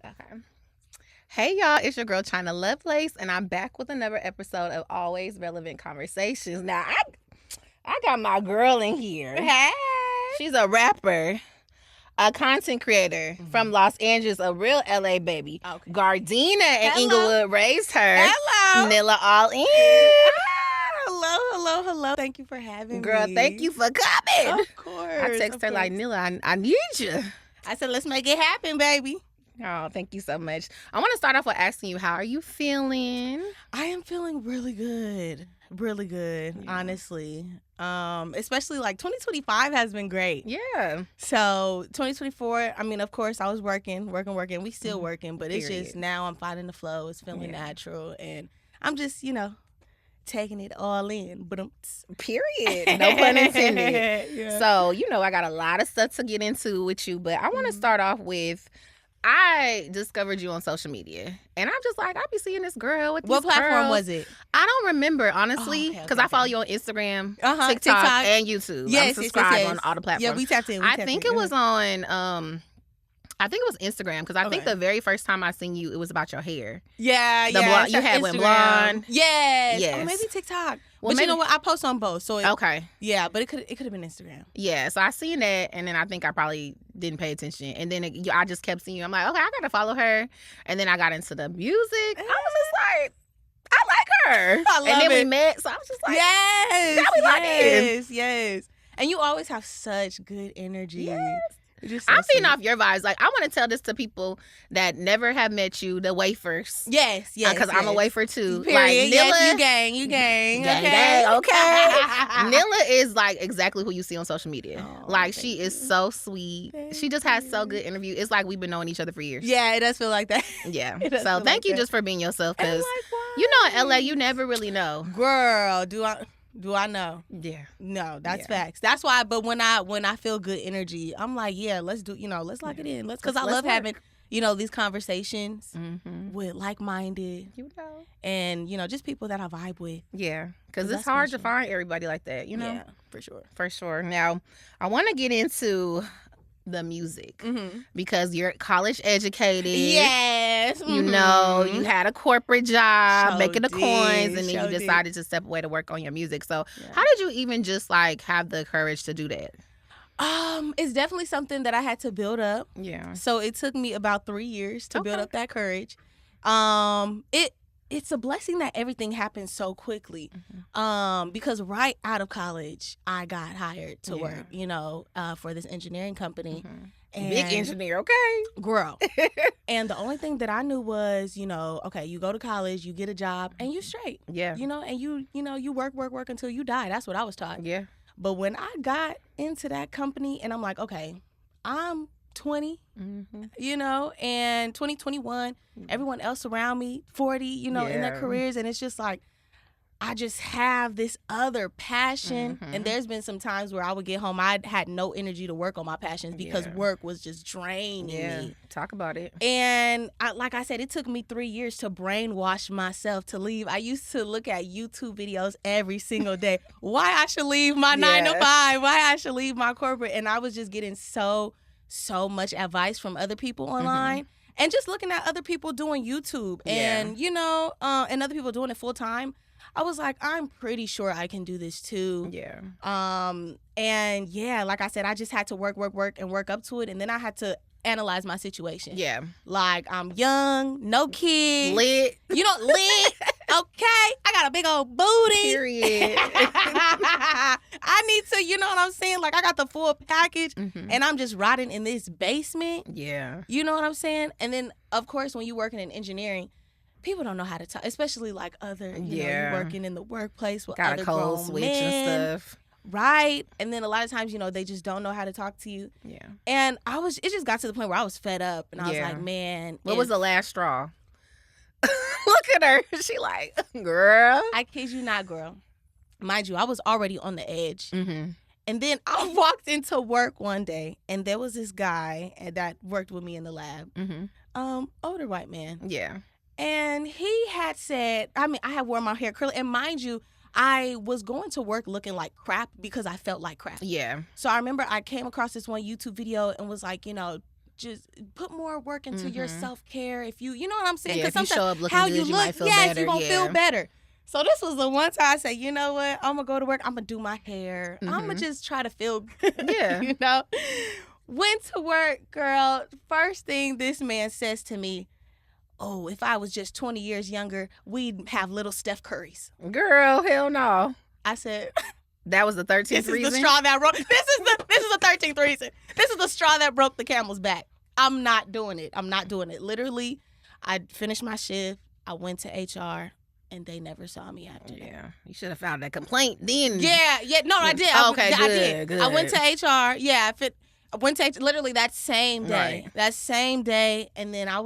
Okay. Hey y'all, it's your girl China Lovelace, and I'm back with another episode of Always Relevant Conversations. Now, I got my girl in here. Hey. She's a rapper, a content creator from Los Angeles, a real LA baby. Okay. Gardena and Hello. Inglewood raised her. Hello. Nilla Allin. Hello. Thank you for having Girl, me. thank you for coming. Of course. I text her like, Nilla, I need you. I said, let's make it happen, baby. Oh, thank you so much. I want to start off with asking you, how are you feeling? I am feeling really good. Really good, honestly. Especially like 2025 has been great. Yeah. So 2024, I mean, of course, I was working. We still working, but it's Period. just now I'm finding the flow. It's feeling Yeah. natural, and I'm just, taking it all in. But Period. No pun intended. Yeah. So, I got a lot of stuff to get into with you, but I want to start off with, I discovered you on social media, and I'm just like, I be seeing this girl with these What platform girls. was it? I don't remember, honestly, okay, because I follow okay. you on Instagram, Uh-huh, TikTok, TikTok. and YouTube. Yes, I'm subscribed on all the Yeah, platforms. we tapped in. I think it was on, I think it was Instagram, because I think Okay. the very first time I seen you, it was about your hair. Yeah, The yeah. blonde- it's you on had one Instagram. blonde. Yes. Yes. Or maybe TikTok. Well, But maybe- you know what? I post on both. So Okay. yeah, but it could have been Instagram. Yeah, so I seen that, and then I think I probably didn't pay attention, and then I just kept seeing you. I'm like, okay, I gotta follow her, and then I got into the music. I was just like, I like her. I love and then we it. met, so I was just like, Yes. now we locked in. Yes. And you always have such good energy. Yes. You're just so I'm feeding sweet. off your vibes. Like, I want to tell this to people that never have met you, the wafers. Yes. Because I'm a wafer too. Period. Like, Yes, Nilla, you gang. gang, Okay. gang, okay. Nilla is like exactly who you see on social media. Oh, like, thank she is you. so sweet. Thank She just has so you. good interview. It's like we've been knowing each other for years. Yeah, it does feel like that. Yeah. It does So feel thank like you that. just for being yourself, And because likewise. in LA you never really know. Girl, do I know? Yeah. No, that's Yeah. facts. That's why. But when I feel good energy, I'm like, yeah, let's do. Let's lock it in. Because I Let's love work. having these conversations Mm-hmm. with like-minded You know. and just people that I vibe with. Yeah. Because 'Cause it's that's hard to special. find everybody like that, Yeah, for sure. For sure. Now, I want to get into the music, Mm-hmm. because you're college educated. Yes, You know, you had a corporate job, Sure making the coins, did, and then sure you did. decided to step away to work on your music. So, Yeah. how did you even just like have the courage to do that? It's definitely something that I had to build up. Yeah. So it took me about 3 years to build Okay. up that courage. It's a blessing that everything happened so quickly. Because right out of college, I got hired to work, for this engineering company. And Big engineer, okay? girl. And the only thing that I knew was, okay, you go to college, you get a job, and you straight. Yeah. And you work until you die. That's what I was taught. Yeah. But when I got into that company, and I'm like, okay, I'm 20, Mm-hmm. and 2021, everyone else around me, 40, in their Yeah. careers. And it's just like, I just have this other passion. Mhm. And there's been some times where I would get home, I had no energy to work on my passions because Yeah. work was just draining Yeah. me. Talk about it. And like I said, it took me 3 years to brainwash myself to leave. I used to look at YouTube videos every single day. Why I should leave my 9 to 5, why I should leave my corporate. And I was just getting so much advice from other people online. And just looking at other people doing YouTube and, and other people doing it full time. I was like, I'm pretty sure I can do this too. Yeah. And yeah, like I said, I just had to work and work up to it. And then I had to analyze my situation. Yeah. Like, I'm young, no kids. Lit. Lit. Okay. I got a big old booty. Period. I need to, you know what I'm saying? Like, I got the full package Mhm. and I'm just rotting in this basement. Yeah. You know what I'm saying? And then, of course, when you're working in engineering, people don't know how to talk, especially like other, you working in the workplace with Got other a cold grown switch men, and stuff. right? And then a lot of times, they just don't know how to talk to you. Yeah. And it just got to the point where I was fed up, and I was Yeah. like, man, What was the last straw? Look at her. She like, girl. I kid you not, girl. Mind you, I was already on the edge. Mm-hmm. And then I walked into work one day, and there was this guy that worked with me in the lab, Mm-hmm. older white man. Yeah. And he had said, I had worn my hair curly. And mind you, I was going to work looking like crap because I felt like crap. Yeah. So I remember I came across this one YouTube video and was like, just put more work into your self-care. If you know what I'm saying? Yeah, if you show up looking how good, you you look, might feel yes, better. you're going to feel better. So this was the one time I said, you know what? I'm going to go to work. I'm going to do my hair. I'm going to just try to feel good. Yeah. You know? Went to work, girl. First thing this man says to me, oh, if I was just 20 years younger, we'd have little Steph Currys. Girl, hell no. I said... That was the 13th This reason? is the straw that broke... This is the 13th reason. This is the straw that broke the camel's back. I'm not doing it. Literally, I finished my shift. I went to HR, and they never saw me after that. Yeah. You should have filed that complaint then. Yeah. No, I did. Okay, I did. good. I went to HR. Yeah, I went to literally that same day. Right. That same day, and then I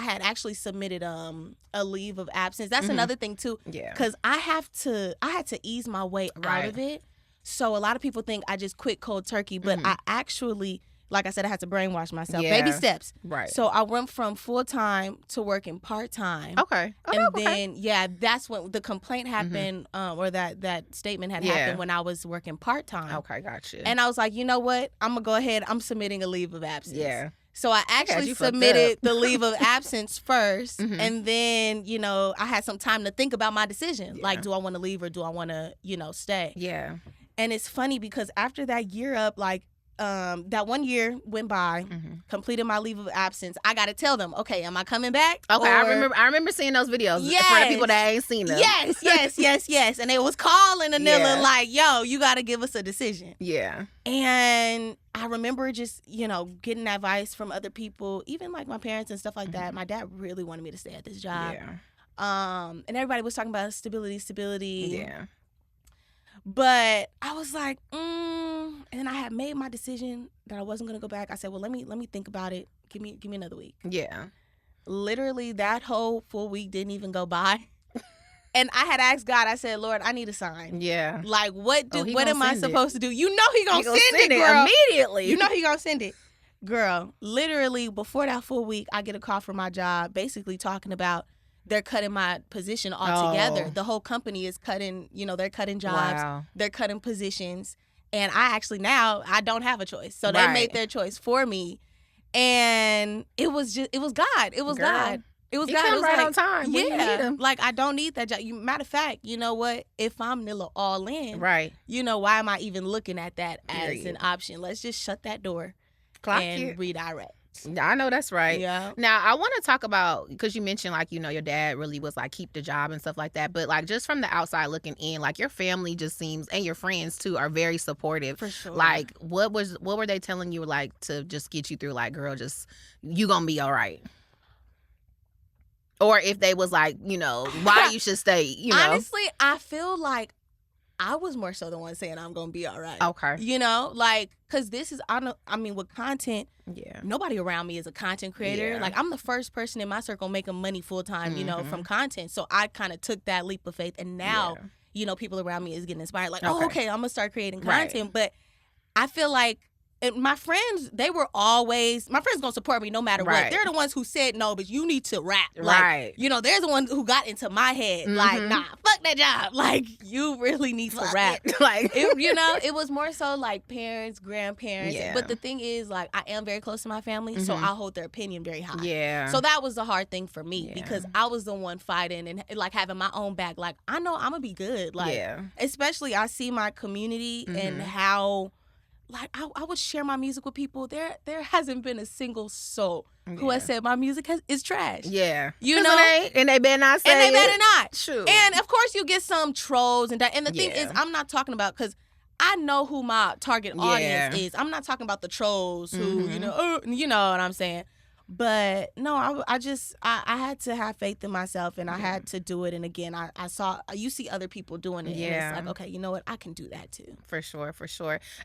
had actually submitted a leave of absence. That's another thing too. Yeah. Because I had to ease my way out of it. So a lot of people think I just quit cold turkey, but I actually, like I said, I had to brainwash myself. Yeah. Baby steps. Right. So I went from full-time to working part-time. Okay. Then, that's when the complaint happened, or that statement had happened when I was working part-time. Okay, gotcha. And I was like, you know what? I'm going to go ahead. I'm submitting a leave of absence. Yeah. So I actually submitted the leave of absence first. And then, I had some time to think about my decision. Yeah. Like, do I want to leave or do I want to, stay? Yeah. And it's funny because after that year up, like, that 1 year went by, completed my leave of absence. I got to tell them, okay, am I coming back? Okay, I remember seeing those videos for the people that ain't seen them. Yes. And they was calling Nilla like, yo, you got to give us a decision. Yeah. And I remember just, getting advice from other people, even like my parents and stuff like that. My dad really wanted me to stay at this job. Yeah. And everybody was talking about stability. Yeah. But I was like, and I had made my decision that I wasn't gonna go back. I said, well, let me think about it. Give me another week. Yeah. Literally, that whole full week didn't even go by. And I had asked God, I said, Lord, I need a sign. Yeah. Like, what am I supposed to do? You know he gonna send it, girl. Immediately. You know he gonna send it. Girl, literally, before that full week, I get a call from my job basically talking about they're cutting my position altogether. Oh. The whole company is cutting, they're cutting jobs. Wow. They're cutting positions. And I don't have a choice. So they made their choice for me. And it was God. It was God. It was he God. Come it was right like, on time. When you need him. Like I don't need that job. Matter of fact, you know what? If I'm Nilla Allin, right? Why am I even looking at that as Period. an option? Let's just shut that door Clock and it. redirect. I know that's right. Yeah. Now I want to talk about, because you mentioned like your dad really was like keep the job and stuff like that, but like just from the outside looking in, like your family just seems, and your friends too, are very supportive. For sure. Like what were they telling you like to just get you through? Like, girl, just you gonna be all right. Or if they was like, why you should stay, Honestly, I feel like I was more so the one saying I'm going to be all right. Okay. Because this is, with content, nobody around me is a content creator. Yeah. Like, I'm the first person in my circle making money full time, from content. So I kind of took that leap of faith. And now, people around me is getting inspired. Like, okay, I'm going to start creating content. Right. But I feel like my friends, my friends going to support me no matter what. They're the ones who said, no, but you need to rap. Like, they're the ones who got into my head. Like, nah, fuck that job. Like, you really need to rap. Like, it was more so like parents, grandparents. Yeah. But the thing is, like, I am very close to my family, so I hold their opinion very high. Yeah. So that was the hard thing for me because I was the one fighting and like having my own back. Like, I know I'm going to be good. Like, especially I see my community and how... Like, I would share my music with people. There hasn't been a single soul who has said my music is trash. Yeah. And they better not say it. And they better not. True. And, of course, you get some trolls. And the thing is, I'm not talking about, because I know who my target audience is. I'm not talking about the trolls who, you know what I'm saying. But no, I had to have faith in myself and I had to do it. And again, I saw, you see other people doing it. Yeah. And it's like, okay, you know what? I can do that too. For sure.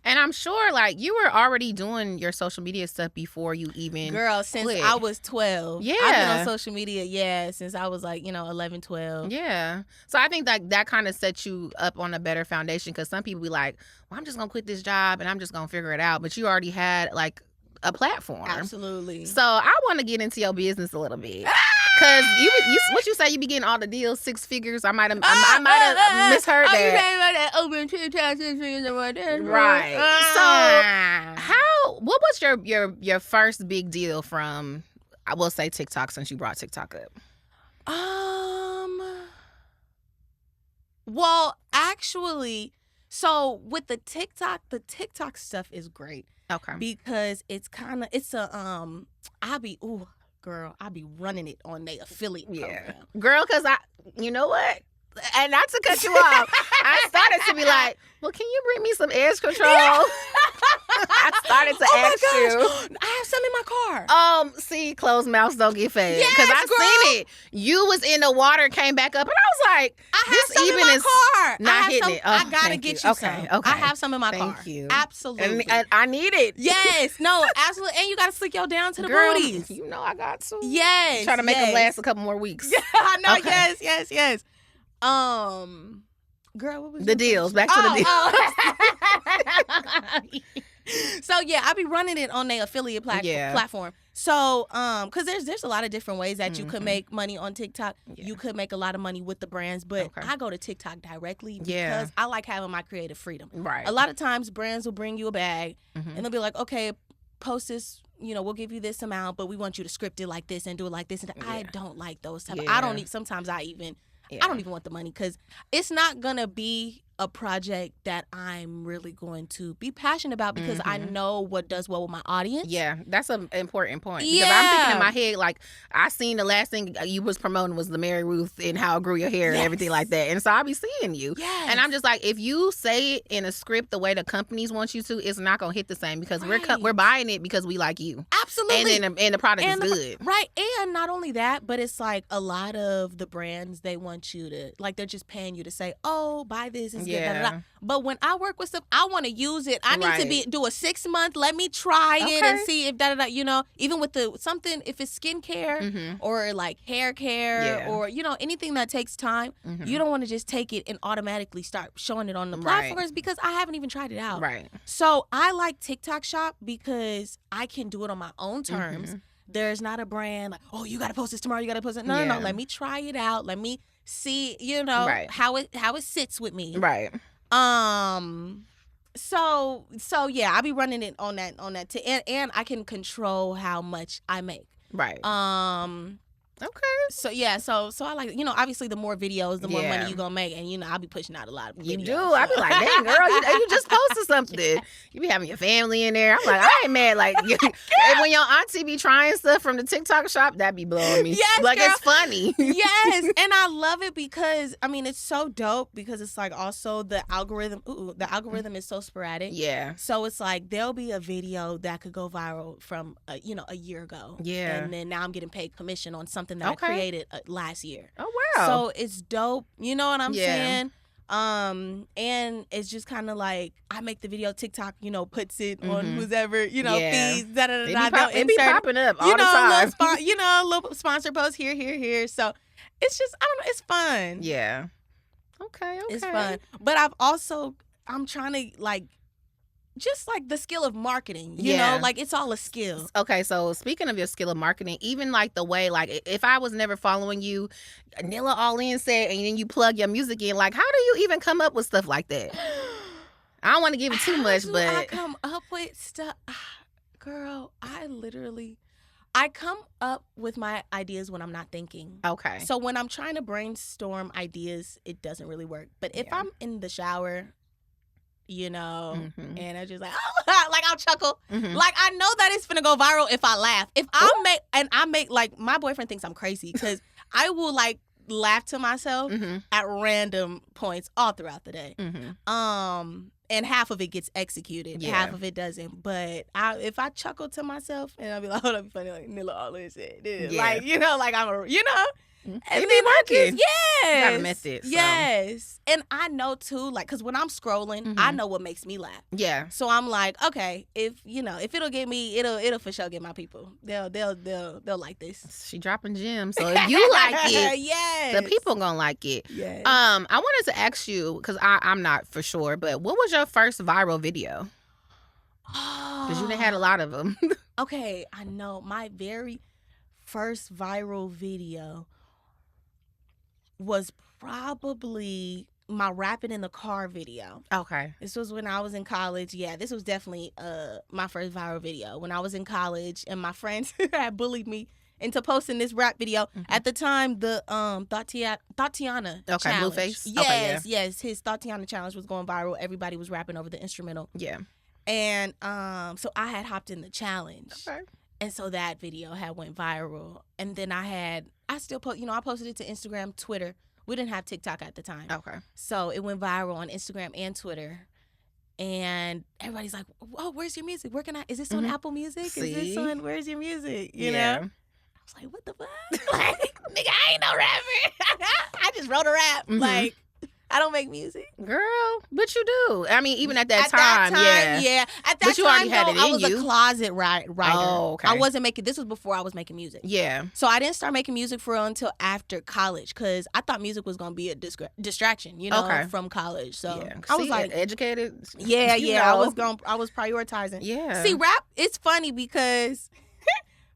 And I'm sure like you were already doing your social media stuff before you even Girl, since quit. I was 12. Yeah. I've been on social media, since I was like, 11, 12. Yeah. So I think that kind of sets you up on a better foundation, because some people be like, well, I'm just going to quit this job and I'm just going to figure it out. But you already had like a platform. Absolutely. So I want to get into your business a little bit. Cause what you say, you be getting all the deals, 6 figures. I might have misheard that. You saying about that open 2 times 6 figures and what? Right. So What was your first big deal from, I will say, TikTok, since you brought TikTok up? Well, actually, so with the TikTok stuff is great. Okay. Because it's I be running it on their affiliate program. Girl, because you know what? And not to cut you off, I started to be like, well, can you bring me some edge control? Yeah. I started to ask you. I have some in my car. See, closed mouths don't get fed. Yes, because I girl. seen it. You was in the water, came back up, and I was like, I have some in my car. Not hitting it. I gotta get you some. Okay. I have some in my car. Thank you. Absolutely. And I need it. Yes. No, absolutely. And you gotta slick your down to the Girl, booties. You know I got to. Yes. Try to make them last a couple more weeks. Yeah, I know. Okay. Yes. Girl, what was the deals? Back to the deals. So yeah, I be running it on their affiliate platform. So because there's a lot of different ways that you could make money on TikTok. Yeah. You could make a lot of money with the brands, but I go to TikTok directly because I like having my creative freedom. Right. A lot of times brands will bring you a bag and they'll be like, okay, post this. We'll give you this amount, but we want you to script it like this and do it like this. And I don't like those type. I don't need. Sometimes I don't even want the money because it's not gonna be a project that I'm really going to be passionate about because I know what does well with my audience. Yeah, that's an important point. Because I'm thinking in my head, like, I seen the last thing you was promoting was the Mary Ruth and how it grew your hair and everything like that. And so I be seeing you. Yes. And I'm just like, if you say it in a script the way the companies want you to, it's not going to hit the same because we're buying it because we like you. Absolutely. And the product is good. Right. And not only that, but it's like a lot of the brands, they want you to, like, they're just paying you to say, oh, buy this and but when I work with stuff, I want to use it. I need to do a 6 month. Let me try it and see if even with if it's skincare or like hair care or anything that takes time, you don't want to just take it and automatically start showing it on the platforms because I haven't even tried it out. Right. So I like TikTok Shop because I can do it on my own terms. There's not a brand like, oh, you got to post this tomorrow. You got to post it. No. Let me try it out. Let me see, how it sits with me. Right. So yeah, I'll be running it on that and I can control how much I make. Right. Okay. So yeah, so I like, obviously the more videos, the more money you gonna make, and I'll be pushing out a lot of videos. You do. I be like, dang girl, you just posted something. You be having your family in there. I'm like, I ain't mad. Like when your auntie be trying stuff from the TikTok shop, that be blowing me. Yes, like girl. It's funny. Yes, and I love it because it's so dope because it's like also the algorithm. The algorithm is so sporadic. Yeah. So it's like there'll be a video that could go viral from a year ago. Yeah. And then now I'm getting paid commission on something that I created last year. Oh wow! So it's dope. You know what I'm saying? And it's just kind of like I make the video, TikTok, puts it on whoever, feeds. It be popping up all the time. A little sponsor post here. So it's just it's fun. Yeah. Okay. It's fun. But I'm trying to just like the skill of marketing, you know, like it's all a skill. Okay, so speaking of your skill of marketing, even like the way, like if I was never following you, Nilla Allin said, and then you plug your music in, like how do you even come up with stuff like that? I don't want to give it too much, but I come up with stuff, girl. I come up with my ideas when I'm not thinking. Okay. So when I'm trying to brainstorm ideas, it doesn't really work. But if I'm in the shower, and I just like I'll chuckle. Like I know that it's finna go viral if I laugh. If I make like my boyfriend thinks I'm crazy because I will like laugh to myself at random points all throughout the day. And half of it gets executed, half of it doesn't. But if I chuckle to myself and I'll be like, hold up, funny, like Nilla Allin said, like like I'm a and it be working. Yes. You got a method. So. Yes. And I know too, like, because when I'm scrolling, I know what makes me laugh. Yeah. So I'm like, okay, if it'll get me, it'll for sure get my people. They'll like this. She dropping gems. So if you like it, yes, the people gonna like it. Yes. I wanted to ask you, because I'm not for sure, but what was your first viral video? Because you done had a lot of them. Okay, I know. My very first viral video was probably my rapping in the car video. Okay. This was when I was in college. Yeah, this was definitely my first viral video. When I was in college and my friends had bullied me into posting this rap video. Mm-hmm. At the time, the Thotiana challenge. Blueface? Yes, yes. His Thotiana challenge was going viral. Everybody was rapping over the instrumental. Yeah. And so I had hopped in the challenge. Okay. And so that video had went viral. And then I posted it to Instagram, Twitter. We didn't have TikTok at the time. Okay. So it went viral on Instagram and Twitter. And everybody's like, oh, where's your music? Is this on Apple Music? See? Is this on, where's your music? You know? I was like, what the fuck? Like, nigga, I ain't no rapper. I just wrote a rap. Mm-hmm. Like, I don't make music. Girl, but you do. I mean, even at that time, yeah. At that but you time, already had it in I was you. a closet writer. Oh, okay. I wasn't making, this was before I was making music. Yeah. So I didn't start making music for real until after college because I thought music was going to be a distraction, from college. So I was like, educated. Yeah, yeah. I was prioritizing. Yeah. See, rap, it's funny because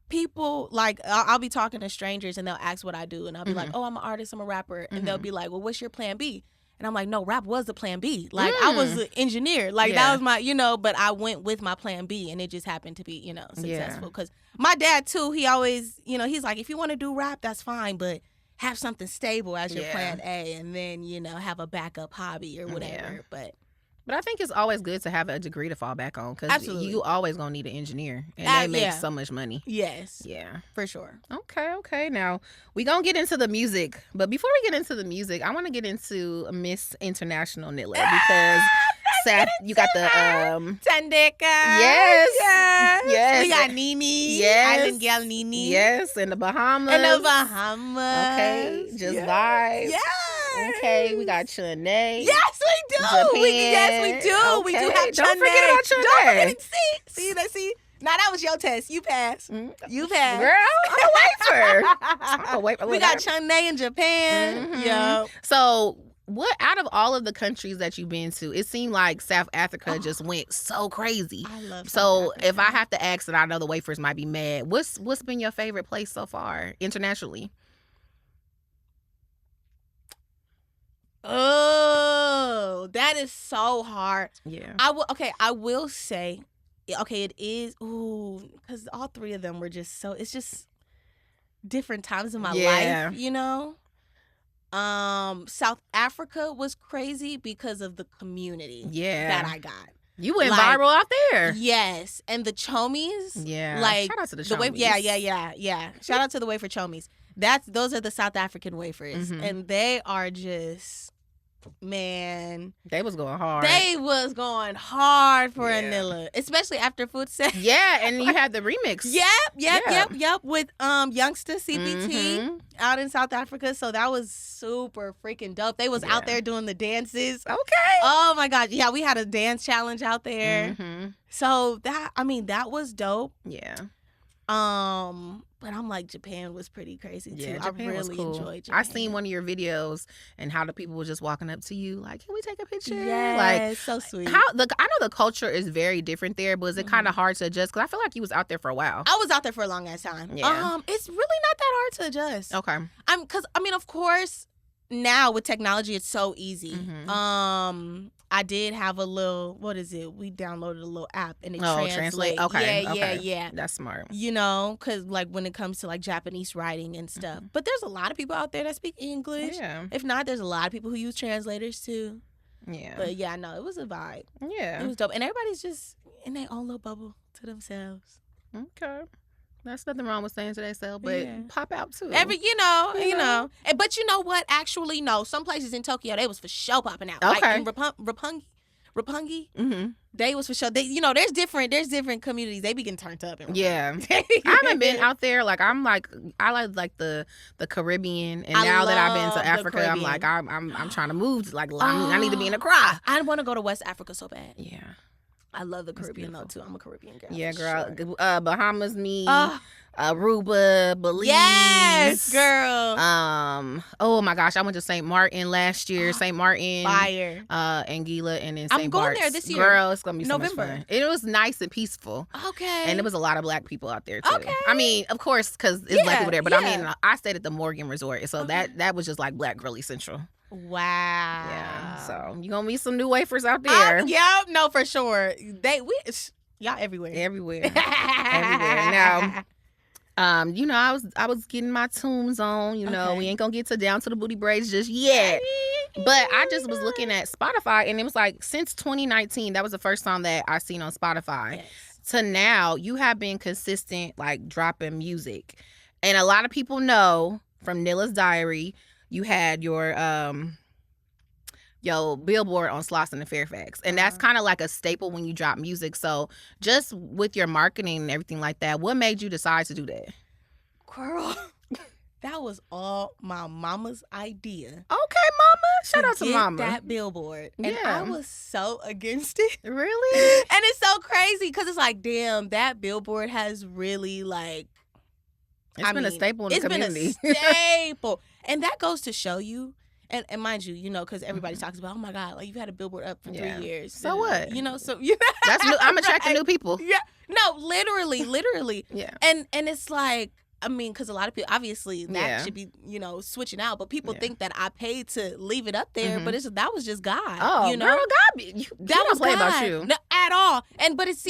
people, like, I'll be talking to strangers and they'll ask what I do. And I'll be like, oh, I'm an artist, I'm a rapper. And they'll be like, well, what's your plan B? And I'm like, no, rap was the plan B. Like, I was an engineer. Like, that was my, but I went with my plan B and it just happened to be, successful. Because my dad, too, he always, he's like, if you want to do rap, that's fine. But have something stable as your plan A and then, have a backup hobby or whatever. Yeah. But I think it's always good to have a degree to fall back on because you always going to need an engineer. And they make so much money. Yes. Yeah. For sure. Okay. Now, we going to get into the music. But before we get into the music, I want to get into Miss International Nilla because you got the... Tandeka. Yes. We got Nini. Yes. Island Gal Nini. Yes. In the Bahamas. Okay. Just vibes. Yes. Okay, we got Chune. Yes, we do. Japan. Yes, we do. Okay. We do have Chune. Don't forget about Chune. Don't forget. See. Now that was your test. You passed. You passed. Girl, I'm a wafer. We got Chune in Japan. Mm-hmm. Yeah. So, what out of all of the countries that you've been to, it seemed like South Africa just went so crazy. I love South Africa. If I have to ask, and I know the wafers might be mad, what's been your favorite place so far internationally? Oh, that is so hard. Yeah. I will say, it is, because all three of them were just so, it's just different times in my life, South Africa was crazy because of the community that I got. You went viral out there. Yes. And the chomies. Yeah. Like, shout out to the chomies. Yeah. Shout out to the wafer chomies. Those are the South African wafers. Mm-hmm. And they are just, man. They was going hard. They was going hard for a Nilla. Especially after Food Set. Yeah, and you had the remix. Yep. With Youngster CPT out in South Africa. So that was super freaking dope. They was out there doing the dances. Okay. Oh my God. Yeah, we had a dance challenge out there. Mm-hmm. So that was dope. Yeah. But I'm like, Japan was pretty crazy too. Yeah, Japan I really enjoyed Japan. I seen one of your videos and how the people were just walking up to you like, can we take a picture? Yeah, like, so sweet. I know the culture is very different there, but is it kind of hard to adjust? Because I feel like you was out there for a while. I was out there for a long ass time. Yeah. It's really not that hard to adjust. Okay. Of course, now with technology, it's so easy. Mm-hmm. I did have a little, what is it? We downloaded a little app and it translates. Okay. Yeah. That's smart. Because like when it comes to like Japanese writing and stuff. Mm-hmm. But there's a lot of people out there that speak English. Yeah. If not, there's a lot of people who use translators too. Yeah. But yeah, no, it was a vibe. Yeah. It was dope. And everybody's just in their own little bubble to themselves. Okay. That's nothing wrong with saying to themselves, but pop out too. You know. But you know what? Actually, no. Some places in Tokyo, they was for sure popping out. Okay. Like in Roppongi. Mm-hmm. They was for sure. There's different communities. They be getting turned up. Yeah. I haven't been out there. Like I like the Caribbean, and now that I've been to Africa, I'm like I'm trying to move. Like I need to be in Accra. I want to go to West Africa so bad. Yeah. I love the Caribbean though too. I'm a Caribbean girl. Yeah, girl. Sure. Bahamas, Aruba, Belize. Yes, girl. Oh my gosh, I went to St. Martin last year. St. Martin, fire. Anguilla, and then St. I'm going Bart's. there this year. Girl, it's gonna be so November. much fun. It was nice and peaceful. Okay. And there was a lot of Black people out there too. Okay. I mean, of course, because it's Black people there. But I mean, I stayed at the Morgan Resort, so that was just like Black Girly Central. Wow. Yeah. So you gonna meet some new wafers out there. Yeah, no, for sure. Y'all everywhere. Everywhere. Now, I was getting my tunes on. We ain't gonna get down to the booty braids just yet. But I just was looking at Spotify, and it was like since 2019, that was the first song that I seen on Spotify. Yes. To now, you have been consistent, like dropping music, and a lot of people know from Nilla's Diary, you had your billboard on Slauson and Fairfax, and that's kind of like a staple when you drop music. So just with your marketing and everything like that, what made you decide to do that? Girl, that was all my mama's idea. Okay, mama. Shout out to mama. That billboard. And Yeah. I was so against it. Really? And it's so crazy because it's like, damn, that billboard has really like... It's been a staple in the community. It's been a staple. And that goes to show you, and mind you, because everybody talks about, oh my God, like you've had a billboard up for 3 years. So what? So That's new. I'm attracting new people. Yeah. No, literally. Yeah. And it's like, because a lot of people, obviously, that should be, switching out. But people think that I paid to leave it up there, but that was just God. Oh, girl, God, that was play about you. No, at all. But it's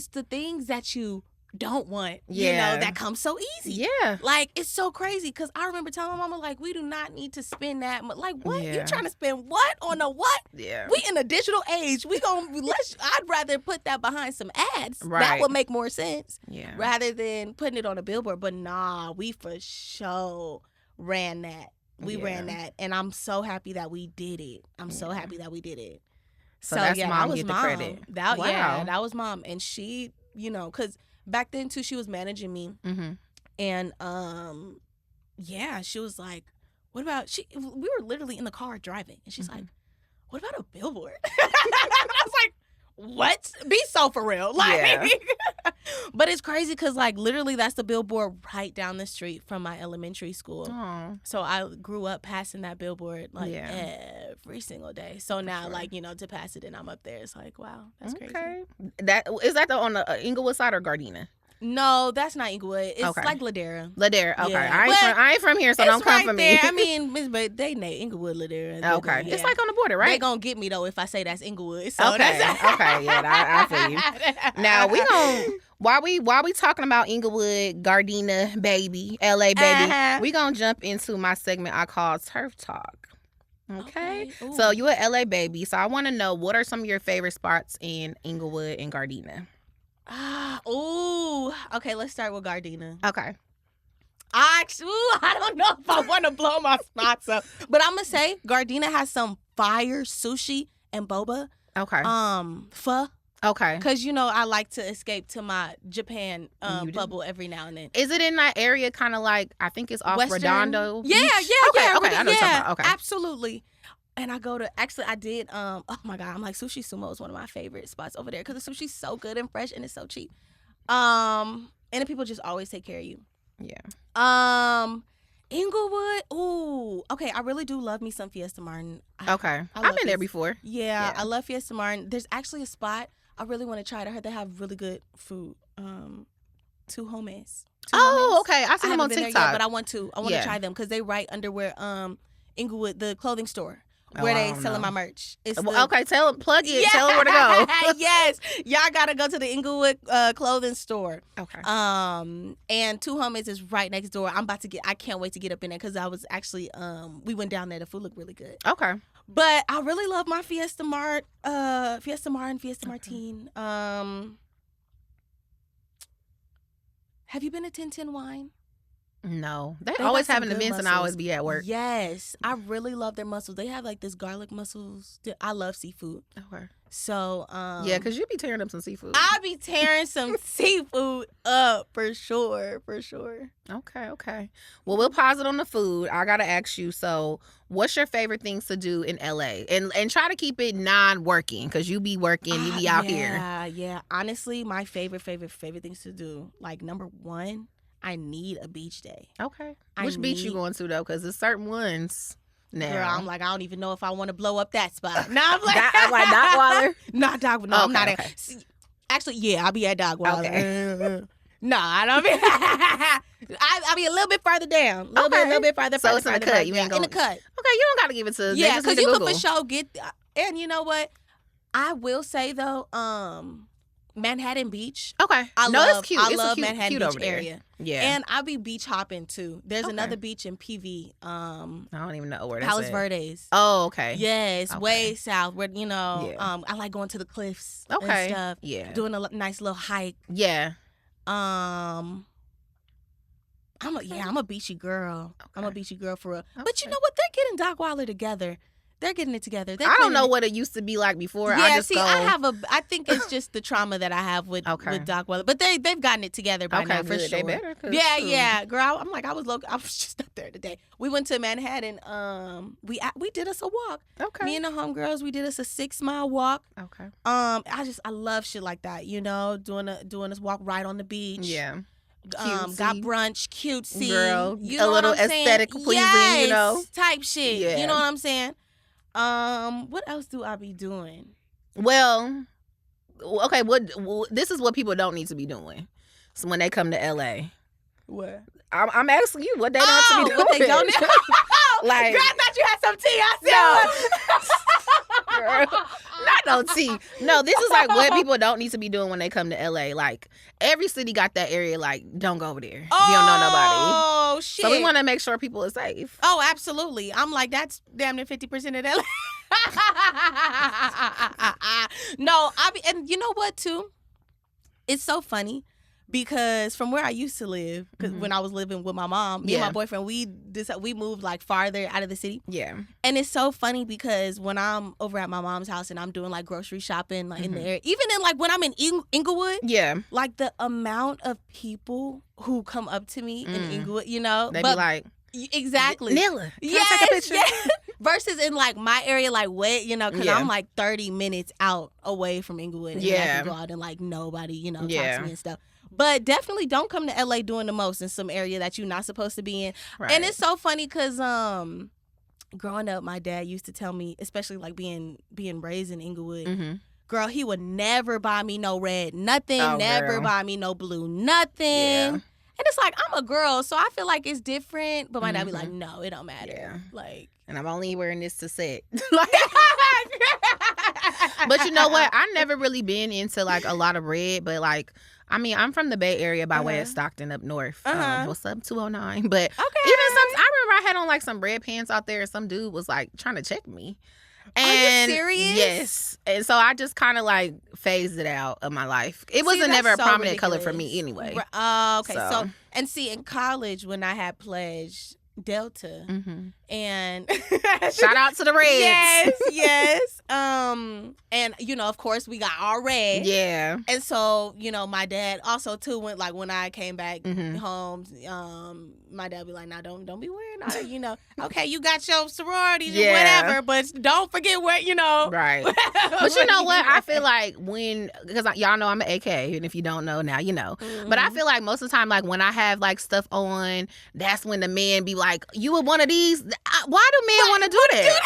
the things that you don't want, that comes so easy. Yeah. Like, it's so crazy because I remember telling my mama, like, we do not need to spend that much. Like, what? Yeah. You trying to spend what on a what? Yeah. We in a digital age. I'd rather put that behind some ads. Right. That would make more sense. Yeah. Rather than putting it on a billboard. But nah, we for sure ran that. We ran that. And I'm so happy that we did it. So happy that we did it. So that's mom that was get the mom. credit. Wow. Yeah, that was mom. And she, because back then too, she was managing me. Mm-hmm. And she was like, what about we were literally in the car driving, and she's like, what about a billboard? I was like, what? Be so for real. Like, but it's crazy because like literally that's the billboard right down the street from my elementary school. Oh. So I grew up passing that billboard like every single day. So now like, to pass it and I'm up there, it's like, wow, that's crazy. Is that on the Inglewood side or Gardena? No, that's not Inglewood. It's like Ladera. Ladera, okay. Yeah. I ain't from here, so don't come for me. I mean, but they name Inglewood, Ladera. Okay. It's like on the border, right? They gonna get me though if I say that's Inglewood. So okay. Yeah, I feel you. Now we gonna while we talking about Inglewood, Gardena, baby, LA, baby, we gonna jump into my segment I call Turf Talk. Okay. So you a LA baby, so I want to know what are some of your favorite spots in Inglewood and Gardena. Okay, let's start with Gardena. Okay. I don't know if I want to blow my spots up, but I'm gonna say Gardena has some fire sushi and boba. Okay. Pho. Okay. Because I like to escape to my Japan bubble every now and then. Is it in that area, kind of like I think it's off Western? Redondo? Yeah. Okay. I know what you're talking about. Okay. Absolutely. And I go to, actually I did, oh my God, I'm like, Sushi Sumo is one of my favorite spots over there because the sushi's so good and fresh and it's so cheap. And the people just always take care of you. Yeah. Inglewood, okay, I really do love me some Fiesta Martin. Okay. I've been there before. Yeah, I love Fiesta Martin. There's actually a spot I really want to try. I heard they have really good food. Two Homes. Okay. I seen them on TikTok. Yet, but I want to try them because they right under where Inglewood, the clothing store. Where they selling my merch. Okay, plug it. Tell them where to go. Yes, y'all gotta go to the Inglewood clothing store. Okay. And Two Homies is right next door. I can't wait to get up in there because I was actually we went down there. The food looked really good. Okay. But I really love my Fiesta Martin. Have you been to 1010 Wine? No. They always having events and I always be at work. Yes. I really love their mussels. They have like this garlic mussels. I love seafood. Okay. So, yeah, because you be tearing up some seafood. I be tearing some seafood up for sure. Okay. Well, we'll pause it on the food. I got to ask you, so what's your favorite things to do in LA? And try to keep it non-working because you be working, you be out here. Yeah. Honestly, my favorite things to do, like number one, I need a beach day. Okay. Which beach you going to, though? Because there's certain ones now. Girl, I'm like, I don't even know if I want to blow up that spot. Nah, I'm like, Dogwaller? Not Dogwaller. No, I'm not okay. Actually, yeah, I'll be at Dogwaller. Okay. No, I don't mean. I be a little bit farther down. A little bit farther. So it's in the cut. You ain't in the cut. Okay, you don't got to give it to. Yeah, because you can for sure get. And you know what? I will say though, Manhattan Beach. Okay. It's cute. I love cute, Manhattan cute Beach over there. area. Yeah. And I be beach hopping too. There's another beach in PV. I don't even know where that's Palos at. Verdes. Oh, okay. Yes, way south. Where I like going to the cliffs. And stuff. Yeah. Doing a nice little hike. Yeah. I'm a beachy girl. Okay. I'm a beachy girl for real. Okay. But you know what? They're getting Dockweiler together. They're getting it together. I don't know what it used to be like before. Yeah, I think it's just the trauma that I have with Dockweiler. But they've gotten it together by now for sure. They better. Yeah. Girl, I'm like, I was just up there today. We went to Manhattan. We did us a walk. Okay. Me and the homegirls, we did us a 6-mile walk. Okay. I love shit like that. Doing this walk right on the beach. Yeah. Got brunch, cutesy, girl, you know a little aesthetic pleasing, type shit. Yeah. You know what I'm saying? What else do I be doing? Well, okay. This is what people don't need to be doing. So when they come to LA, what? I'm asking you what they don't have to be doing. What they don't need. Like, girl, I thought you had some tea. I said, girl, not no tea. No, this is like what people don't need to be doing when they come to LA. Like every city got that area. Like, don't go over there. You don't know nobody. Oh shit! So we want to make sure people are safe. Oh, absolutely. I'm like, that's damn near 50% of LA. No, and you know what too? It's so funny. Because from where I used to live, when I was living with my mom, me and my boyfriend, we moved like farther out of the city. Yeah. And it's so funny because when I'm over at my mom's house and I'm doing like grocery shopping like in the area, even in like when I'm in Inglewood, like the amount of people who come up to me in Inglewood, they be like, exactly. Nilla, can I take a picture? Yes. Versus in like my area, like wet, because I'm like 30 minutes out away from Inglewood. And I can go out and like nobody, talk to me and stuff. But definitely don't come to LA doing the most in some area that you're not supposed to be in. Right. And it's so funny because growing up, my dad used to tell me, especially like being raised in Inglewood, girl, he would never buy me no red, nothing, never buy me no blue, nothing. Yeah. And it's like, I'm a girl, so I feel like it's different. But my dad be like, no, it don't matter. Yeah. Like, and I'm only wearing this to set. But you know what? I never really been into like a lot of red, but like, I mean, I'm from the Bay Area by way of Stockton up north. What's up, 209? But even I remember I had on like some red pants out there and some dude was like trying to check me. And, are you serious? Yes. And so I just kind of like phased it out of my life. It wasn't never a prominent color for me anyway. Okay. So, and see, in college when I had pledged Delta and shout out to the Reds. Yes. And of course we got our red. Yeah. And so, my dad also too went like when I came back home, my dad be like, "Nah, don't be wearing all that, okay, you got your sororities and whatever, but don't forget what, Right. But you know what? I feel like because y'all know I'm an AK, and if you don't know now, you know. But I feel like most of the time, like when I have like stuff on, that's when the men be like, "You were one of these." Why do men want to do that?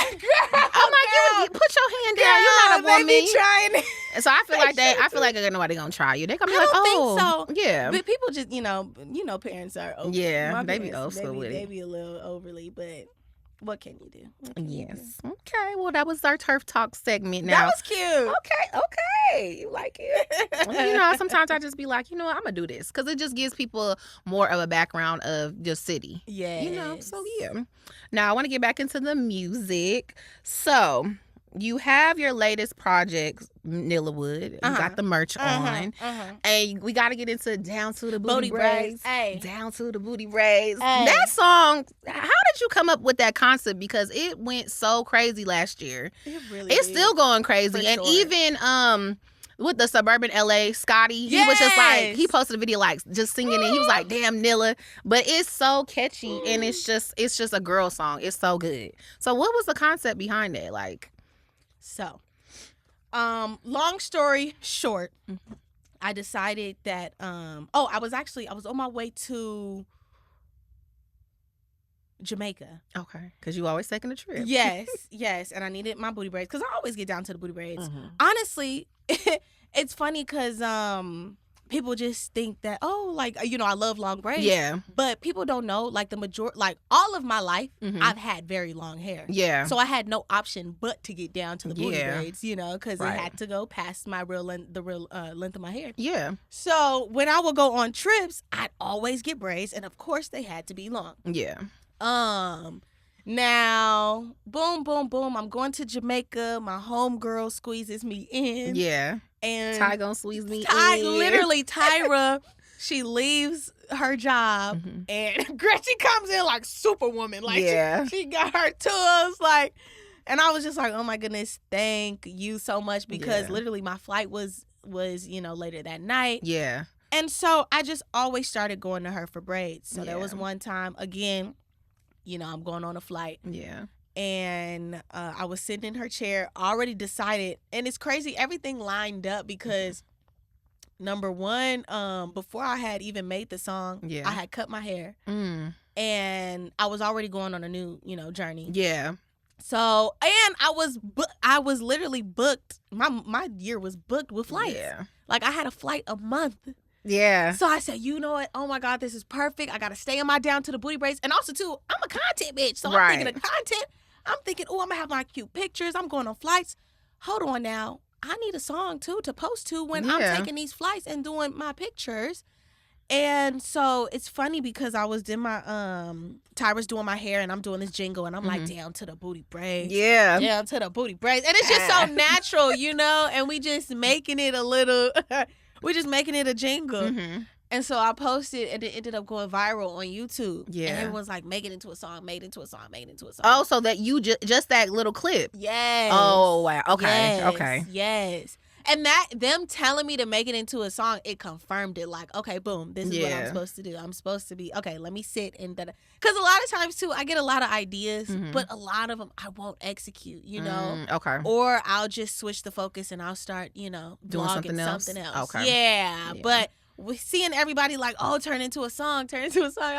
I'm like, you put your hand down. You're not a woman. They be trying. And so I feel like ain't nobody gonna try you. They gonna be like, think so. Yeah. But people just, parents are over. Yeah, they be old school with it. They be a little overly, but what can you do? Yes. Okay. Well, that was our Turf Talk segment. Now that was cute. Okay. You like it? Sometimes I just be like, I'm gonna do this because it just gives people more of a background of your city. Yeah. So yeah. Now I want to get back into the music. So you have your latest project, Nillawood. You got the merch on. And we got to get into Down to the Booty Braids. Down to the Booty Braids. That song, how did you come up with that concept? Because it went so crazy last year. It's still going crazy. And even with the Suburban LA, Scotty, he was just like, he posted a video like just singing and he was like, "Damn, Nilla." But it's so catchy and it's just a girl song. It's so good. So what was the concept behind it? Like, so, long story short, I decided that, I was on my way to Jamaica. Okay. Because you always taking a trip. Yes. And I needed my booty braids because I always get down to the booty braids. Honestly, it's funny because people just think that, oh, like, I love long braids. Yeah. But people don't know, like, the majority, like, all of my life, I've had very long hair. Yeah. So I had no option but to get down to the booty braids, because Right. it had to go past my real length of my hair. Yeah. So when I would go on trips, I'd always get braids, and of course they had to be long. Yeah. Now, boom, boom, boom. I'm going to Jamaica. My homegirl squeezes me in. Yeah. And Ty gonna squeeze me in. Literally, Tyra, she leaves her job, and Gretchen comes in like Superwoman. Like, she got her tools, like, and I was just like, oh my goodness, thank you so much, because literally my flight was later that night. Yeah. And so I just always started going to her for braids. So there was one time, again, I'm going on a flight. Yeah. And I was sitting in her chair, already decided. And it's crazy. Everything lined up because, number one, before I had even made the song, I had cut my hair. And I was already going on a new, journey. Yeah. So, and I was literally booked. My year was booked with flights. Yeah. Like, I had a flight a month. Yeah. So I said, you know what? Oh my God, this is perfect. I got to stay in my down to the booty braids. And also, too, I'm a content bitch. So I'm thinking of content. I'm thinking, oh, I'm going to have my cute pictures. I'm going on flights. Hold on now. I need a song, too, to post to when I'm taking these flights and doing my pictures. And so it's funny because I was in my, Tyra's doing my hair and I'm doing this jingle and I'm like, down to the booty braids. Yeah. Down to the booty braids. And it's just so natural, and we just making it a little, we're just making it a jingle. And so I posted and it ended up going viral on YouTube. Yeah. And everyone's like, make it into a song, make it into a song, make it into a song. Oh, so that you just that little clip. Yes. Oh, wow. Okay. Yes. Okay. Yes. And them telling me to make it into a song, it confirmed it. Like, okay, boom, this is what I'm supposed to do. I'm supposed to be, okay, let me sit and da. Because a lot of times, too, I get a lot of ideas, but a lot of them I won't execute, Okay. Or I'll just switch the focus and I'll start, doing something else. Okay. Yeah. But with seeing everybody like, oh, turn into a song, I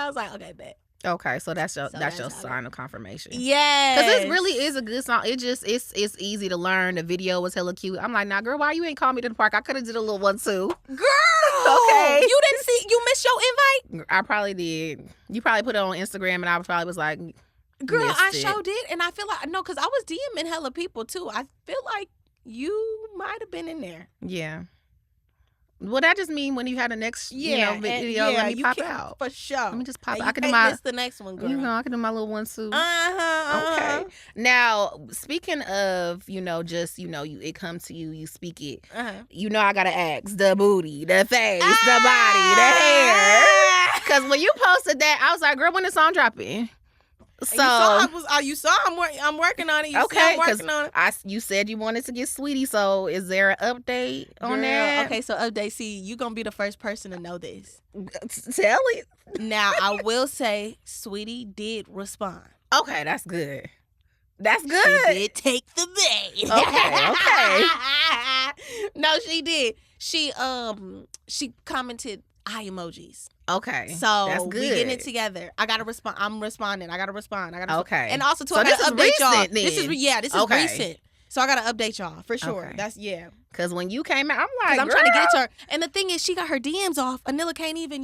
was like, okay, bet. Okay, so that's your sign of confirmation. Yeah, because it really is a good song. It's easy to learn. The video was hella cute. I'm like, nah, girl, why you ain't call me to the park? I could have did a little one too. Girl, okay, you missed your invite. I probably did. You probably put it on Instagram, and I probably was like, girl, I sure did, and I feel like no, because I was DMing hella people too. I feel like you might have been in there. Yeah. Well, that just mean when you had the next video, let me pop out. For sure. Let me just pop out. I can do the next one, girl. I can do my little one too. Okay. Now, speaking of, it comes to you, you speak it. I gotta ask, the booty, the face, the body, the hair. Because when you posted that, I was like, girl, when the song dropping? So you saw I'm working on it. Okay, because you said you wanted to get Sweetie. So is there an update on that? Okay, so update. See, you gonna be the first person to know this. Tell it. Now I will say, Sweetie did respond. Okay, that's good. That's good. She did take the bait. Okay. No, she did. She commented eye emojis. Okay. So that's good. We getting it together. I gotta respond. I'm responding. I gotta respond. Okay. And also I gotta update y'all. This is recent. So I gotta update y'all for sure. Okay. That's Because when you came out, I'm like, I'm trying to get it to her. And the thing is, she got her DMs off. Anilla can't even,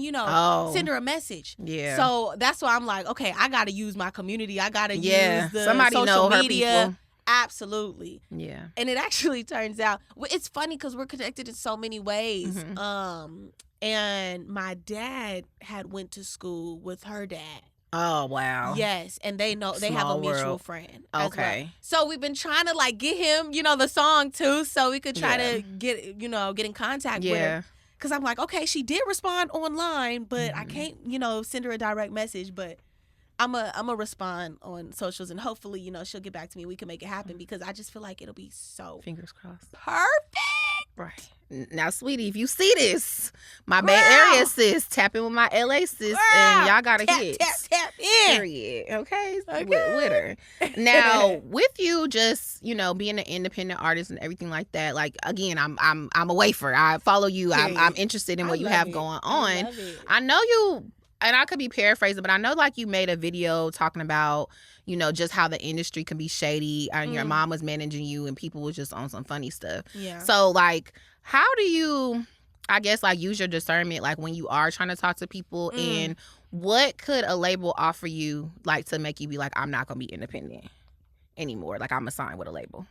send her a message. Yeah. So that's why I'm like, okay, I gotta use my community. I gotta use the somebody social know media. Her people. Absolutely. Yeah. And it actually turns out it's funny because we're connected in so many ways. And my dad had went to school with her dad. Oh, wow. Yes, and they know they have a mutual friend. Okay. Well. So we've been trying to get him, the song too, so we could try to get in contact with her. Because I'm like, okay, she did respond online, but I can't, send her a direct message. But I'm a respond on socials, and hopefully, she'll get back to me. We can make it happen because I just feel like it'll be so fingers crossed perfect. Right. Now, Sweetie, if you see this, my Bay Area sis, tap in with my LA sis, and y'all gotta hit. Tap in. Period. Okay. With her. Now, with you just, being an independent artist and everything like that, like, again, I'm a wafer. I follow you. I'm interested in what you have going on. I know you, and I could be paraphrasing, but I know you made a video talking about, just how the industry can be shady, and your mom was managing you and people was just on some funny stuff. Yeah. So, how do you I guess, like, use your discernment, like, when you are trying to talk to people, and what could a label offer you, like, to make you be like, I'm not going to be independent anymore. Like, I'm going to sign with a label.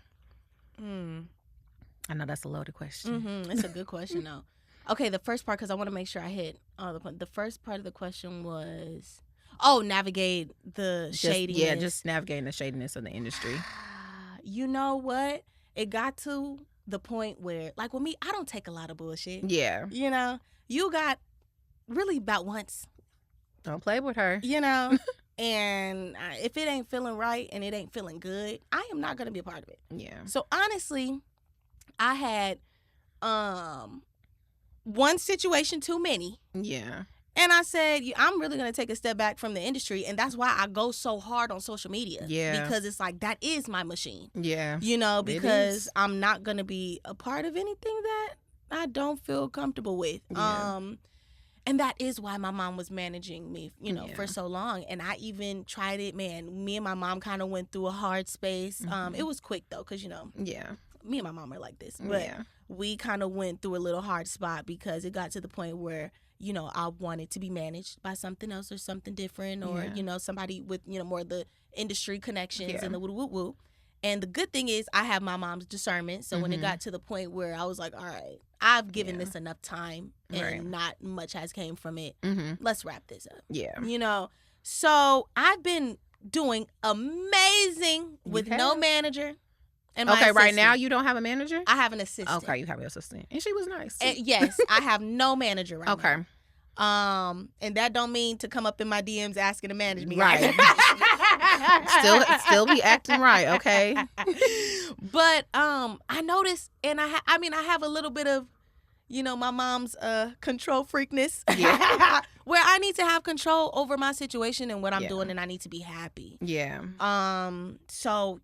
I know that's a loaded question. It's a good question, though. Okay, the first part, because I want to make sure I hit all the point. The first part of the question was, navigate the shadiness. Yeah, just navigating the shadiness of the industry. You know what? It got to the point where, like with me, I don't take a lot of bullshit. Yeah. You know, you got really about once. Don't play with her. You know, and if it ain't feeling right and it ain't feeling good, I am not going to be a part of it. Yeah. So honestly, I had one situation too many. Yeah. And I said, I'm really going to take a step back from the industry. And that's why I go so hard on social media. Yeah. Because it's like, that is my machine. Yeah. You know, because I'm not going to be a part of anything that I don't feel comfortable with. Yeah. And that is why my mom was managing me, for so long. And I even tried it, man. Me and my mom kind of went through a hard space. It was quick, though, because, yeah, me and my mom are like this. But we kind of went through a little hard spot because it got to the point where, I wanted to be managed by something else or something different or, somebody with, more of the industry connections and the woo-woo-woo. And the good thing is I have my mom's discernment. So when it got to the point where I was like, all right, I've given this enough time and not much has came from it. Let's wrap this up. Yeah. So I've been doing amazing with no manager. And okay, right now you don't have a manager? I have an assistant. Okay, you have an assistant. And she was nice. Yes, I have no manager right now. Okay. And that don't mean to come up in my DMs asking to manage me. Right. still be acting right, okay? But I noticed, and I have a little bit of, my mom's control freakness. Yeah. Where I need to have control over my situation and what I'm doing, and I need to be happy. Yeah. So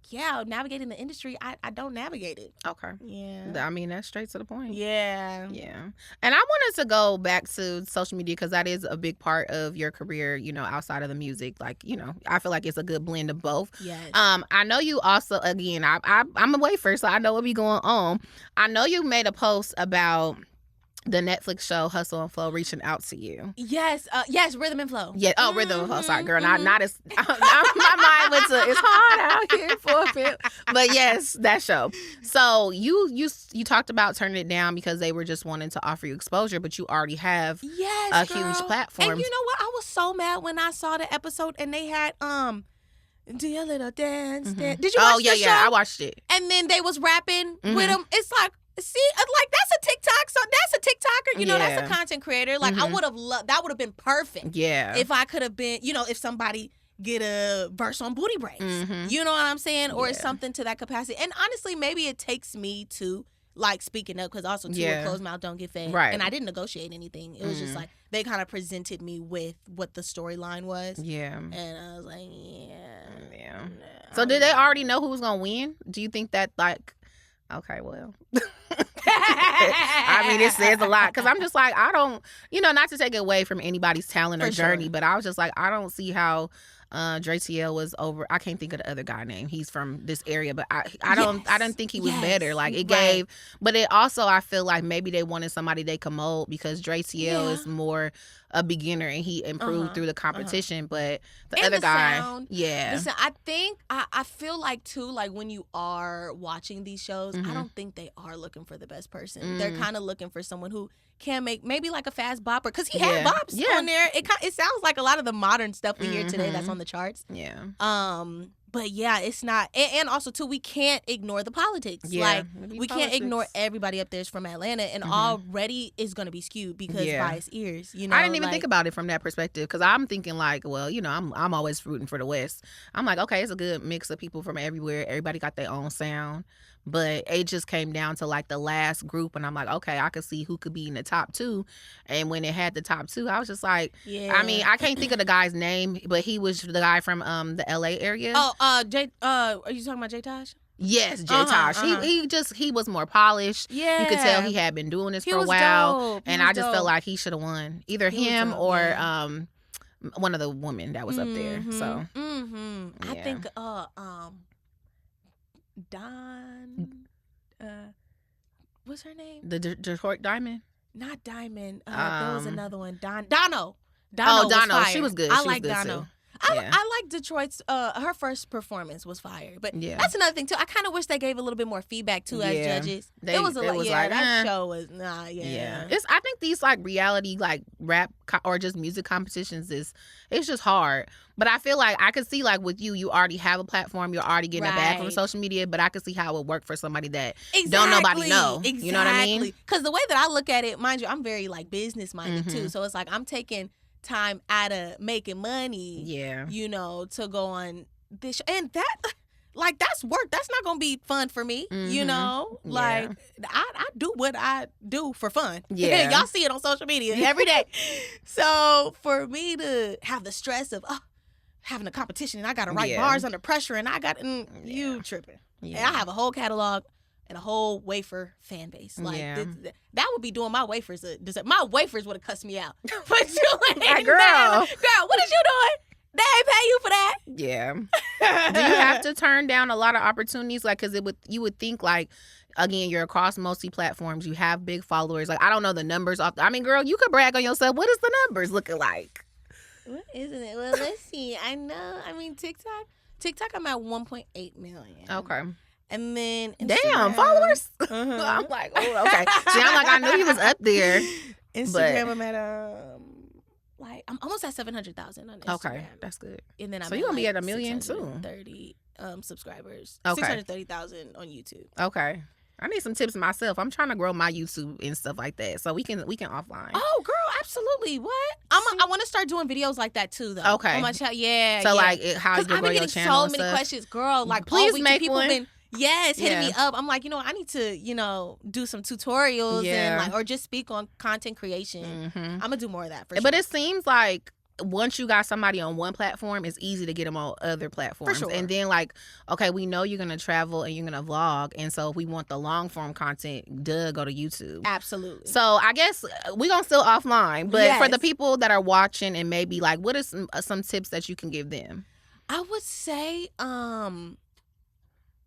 navigating the industry, I don't navigate it. Okay. Yeah. I mean, that's straight to the point. Yeah. Yeah. And I wanted to go back to social media because that is a big part of your career, outside of the music. Like, I feel like it's a good blend of both. Yes. I know you also, again, I'm a wafer, so I know what be going on. I know you made a post about the Netflix show Hustle and Flow reaching out to you. Yes, Rhythm and Flow. Yeah, Rhythm and Flow. Sorry, girl, not as my mind went to it's hard out here for a bit. But yes, that show. So you talked about turning it down because they were just wanting to offer you exposure, but you already have a huge platform. And you know what? I was so mad when I saw the episode and they had do your little dance. Did you watch the show? Yeah, I watched it. And then they was rapping with them. It's like, see, like that's a TikTok. So that's a TikToker. That's a content creator. Like I would have loved. That would have been perfect. Yeah. If I could have been, if somebody get a verse on Booty Braids. You know what I'm saying? Or it's something to that capacity. And honestly, maybe it takes me to like speaking up because also too, a closed mouth don't get fed. Right. And I didn't negotiate anything. It was just like they kind of presented me with what the storyline was. Yeah. And I was like, yeah. So did they already know who was gonna win? Do you think that like? Okay, well, I mean, it says a lot because I'm just like, I don't, not to take it away from anybody's talent or journey, but I was just like, I don't see how Dre TL was over. I can't think of the other guy name. He's from this area, but I didn't think he was better. Like it gave, but it also, I feel like maybe they wanted somebody they could mold because Dre TL is more a beginner and he improved through the competition, but the other guy, sound. Listen, I think I feel like too, like when you are watching these shows, I don't think they are looking for the best person. They're kind of looking for someone who can make maybe like a fast bopper because he had bops on there. It sounds like a lot of the modern stuff we hear today that's on the charts. Yeah. But yeah, it's not. And also, too, we can't ignore the politics. Yeah, we can't ignore everybody up there is from Atlanta and already is going to be skewed because biased ears. I didn't even think about it from that perspective because I'm thinking like, well, I'm always rooting for the West. I'm like, okay, it's a good mix of people from everywhere. Everybody got their own sound. But it just came down to like the last group and I'm like, okay, I could see who could be in the top two. And when it had the top two, I was just like, I mean, I can't think of the guy's name, but he was the guy from the LA area. Oh, Jay, are you talking about Jay Taj? Yes, Jay Taj. He was more polished. Yeah. You could tell he had been doing this for a while. Dope. And I just felt like he should have won. Either him or one of the women that was up there. So I think Don what's her name? The Detroit Diamond? Not Diamond. There was another one. Dono. Dono. Was fire. She was good. I she like was good Dono. Too. I like Detroit's. Her first performance was fire, but that's another thing too. I kind of wish they gave a little bit more feedback too as judges. It was that show was I think these like reality like rap or just music competitions it's just hard. But I feel like I could see like with you already have a platform, you're already getting a bag from social media. But I could see how it would work for somebody that don't nobody know. Exactly. You know what I mean? Because the way that I look at it, mind you, I'm very like business minded too. So it's like I'm taking time out of making money, to go on this show. And that, like, that's work. That's not gonna be fun for me, like I do what I do for fun. Y'all see it on social media every day. So for me to have the stress of having a competition and I gotta write bars under pressure and I got you tripping. And I have a whole catalog and a whole wafer fan base. Like that would be doing my wafers. My wafers would have cussed me out for doing that. Girl, what is you doing? They ain't pay you for that. Yeah. Do you have to turn down a lot of opportunities? Like, because you would think like, again, you're across mostly platforms. You have big followers. Like, I don't know the numbers. I mean, girl, you could brag on yourself. What is the numbers looking like? What isn't it? Well, let's see. I know. I mean, TikTok, I'm at 1.8 million. Okay. And then Damn, followers? I'm like, oh, okay. See, I'm like, I knew he was up there. Instagram, I'm at I'm almost at 700,000 on Instagram. Okay, that's good. And then so you're gonna be at 1 million soon. 30 subscribers. Okay. 630,000 on YouTube. Okay. I need some tips myself. I'm trying to grow my YouTube and stuff like that. So we can offline. Oh, girl, absolutely. What? I want to start doing videos like that too, though. Okay. On my channel, So like, how you grow your channel? I've been getting so many questions, girl. Like, please make people one. Been hitting me up. I'm like, I need to, do some tutorials and or just speak on content creation. I'm gonna do more of that for sure. But it seems like once you got somebody on one platform, it's easy to get them on other platforms. For sure. And then like, okay, we know you're gonna travel and you're gonna vlog, and so if we want the long form content, go to YouTube. Absolutely. So I guess we're gonna still offline, but for the people that are watching and maybe like, what are some tips that you can give them? I would say,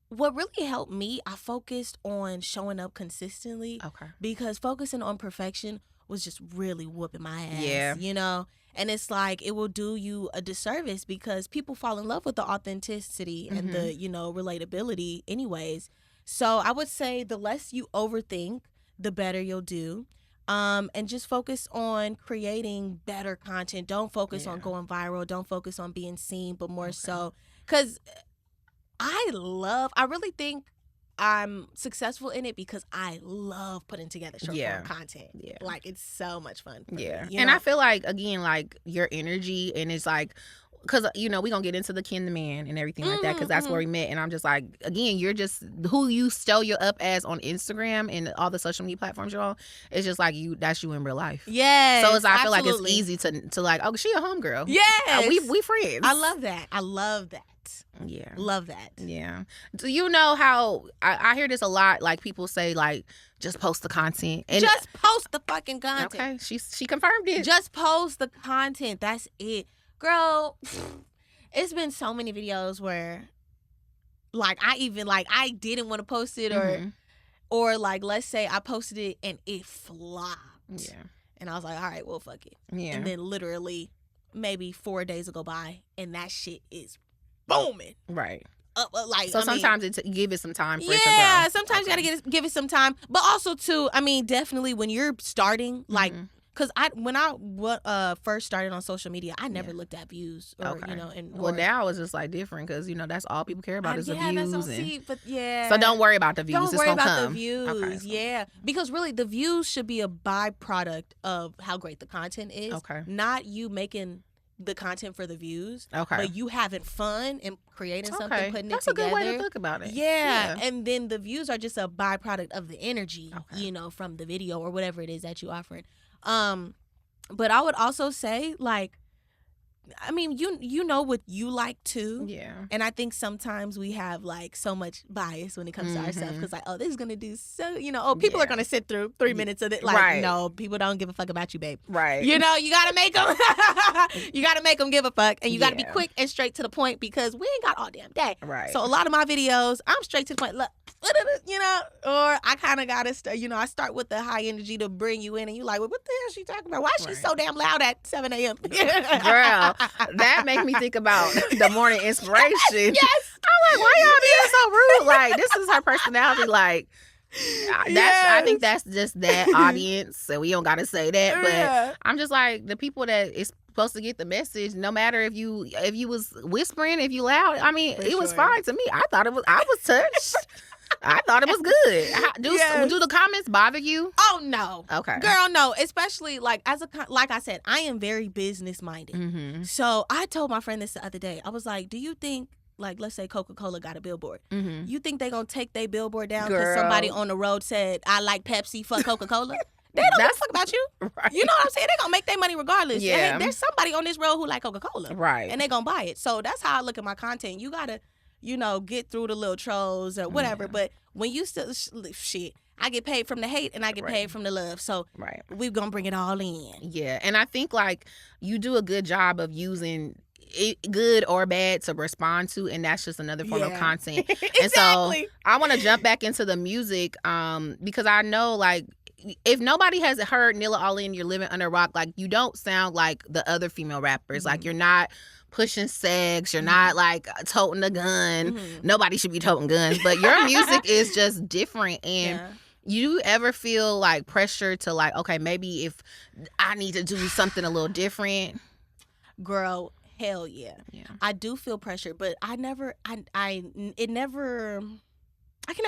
what really helped me, I focused on showing up consistently. Okay. Because focusing on perfection was just really whooping my ass. Yeah. And it's like, it will do you a disservice because people fall in love with the authenticity and the, relatability anyways. So I would say the less you overthink, the better you'll do. And just focus on creating better content. Don't focus on going viral. Don't focus on being seen, but more so. Because I really think I'm successful in it because I love putting together short form content. Yeah. Like, it's so much fun. Yeah. And I feel like, again, like your energy, and it's like, because, we're going to get into the KenTheMan and everything like that, because that's where we met. And I'm just like, again, you're just who you show you up as on Instagram and all the social media platforms you're on. It's just like that's you in real life. Yeah. So I feel like it's easy to like, oh, she a homegirl. Yeah. We friends. I love that. Yeah. Love that. Yeah. Do you know how I hear this a lot, like people say like, just post the content. And just post the fucking content. Okay. She confirmed it. Just post the content. That's it. Girl, it's been so many videos where like I didn't want to post it or like, let's say I posted it and it flopped. Yeah. And I was like, all right, well, fuck it. Yeah. And then literally maybe 4 days will go by and that shit is booming. Right. Sometimes give it some time for it to grow. Yeah, sometimes you gotta give it some time. But also too, I mean, definitely when you're starting, like, because when I first started on social media, I never looked at views or now it's just like different because that's all people care about is the views. So don't worry about the views. Don't worry about come. the views. Okay, so. Yeah, because really the views should be a byproduct of how great the content is. Okay, not you making the content for the views. Okay, but you having fun and creating something, putting That's it together. That's a good way to think about it. Yeah, and then the views are just a byproduct of the energy, from the video or whatever it is that you offering. But I would also say, like, I mean, you know what you like too. Yeah. And I think sometimes we have like so much bias when it comes to ourselves because like, oh, this is gonna do so, people are gonna sit through 3 minutes of it. Like, no, people don't give a fuck about you, babe. Right. You gotta make them. You gotta make them give a fuck, and you gotta be quick and straight to the point because we ain't got all damn day. Right. So a lot of my videos, I'm straight to the point. Look, you know, or I kind of got to, you know, I start with the high energy to bring you in and you like, well, what the hell is she talking about? Why is she so damn loud at 7 a.m.? Girl, that make me think about the morning inspiration. Yes. I'm like, why y'all being so rude? Like, this is her personality. Like, I think that's just that audience, so we don't got to say that. But I'm just like, the people that is supposed to get the message, no matter if you was whispering, if you loud, I mean, it was fine to me. I was touched. I thought it was good. Do the comments bother you? Oh no. Okay. Girl, no. Especially like like I said, I am very business minded. Mm-hmm. So I told my friend this the other day. I was like, do you think, like, let's say Coca-Cola got a billboard. Mm-hmm. You think they gonna take their billboard down because somebody on the road said, I like Pepsi, fuck Coca-Cola? They don't give a fuck about you. Right. You know what I'm saying? They gonna make their money regardless. Yeah. And there's somebody on this road who like Coca-Cola. Right. And they gonna buy it. So that's how I look at my content. You gotta, you know, get through the little trolls or whatever. Yeah. But when you still, shit, I get paid from the hate and I get paid from the love. So we're gonna bring it all in. Yeah. And I think like you do a good job of using it, good or bad, to respond to, and that's just another form of content. Exactly. And so I want to jump back into the music because I know, like, if nobody has heard Nilla Allin, You're Living Under a Rock, like, you don't sound like the other female rappers. Mm-hmm. Like, you're not pushing sex, you're not like toting a gun. Mm-hmm. Nobody should be toting guns, but your music is just different. And you ever feel like pressure to like, okay, maybe if I need to do something a little different? Girl, hell yeah. I do feel pressure, but I can never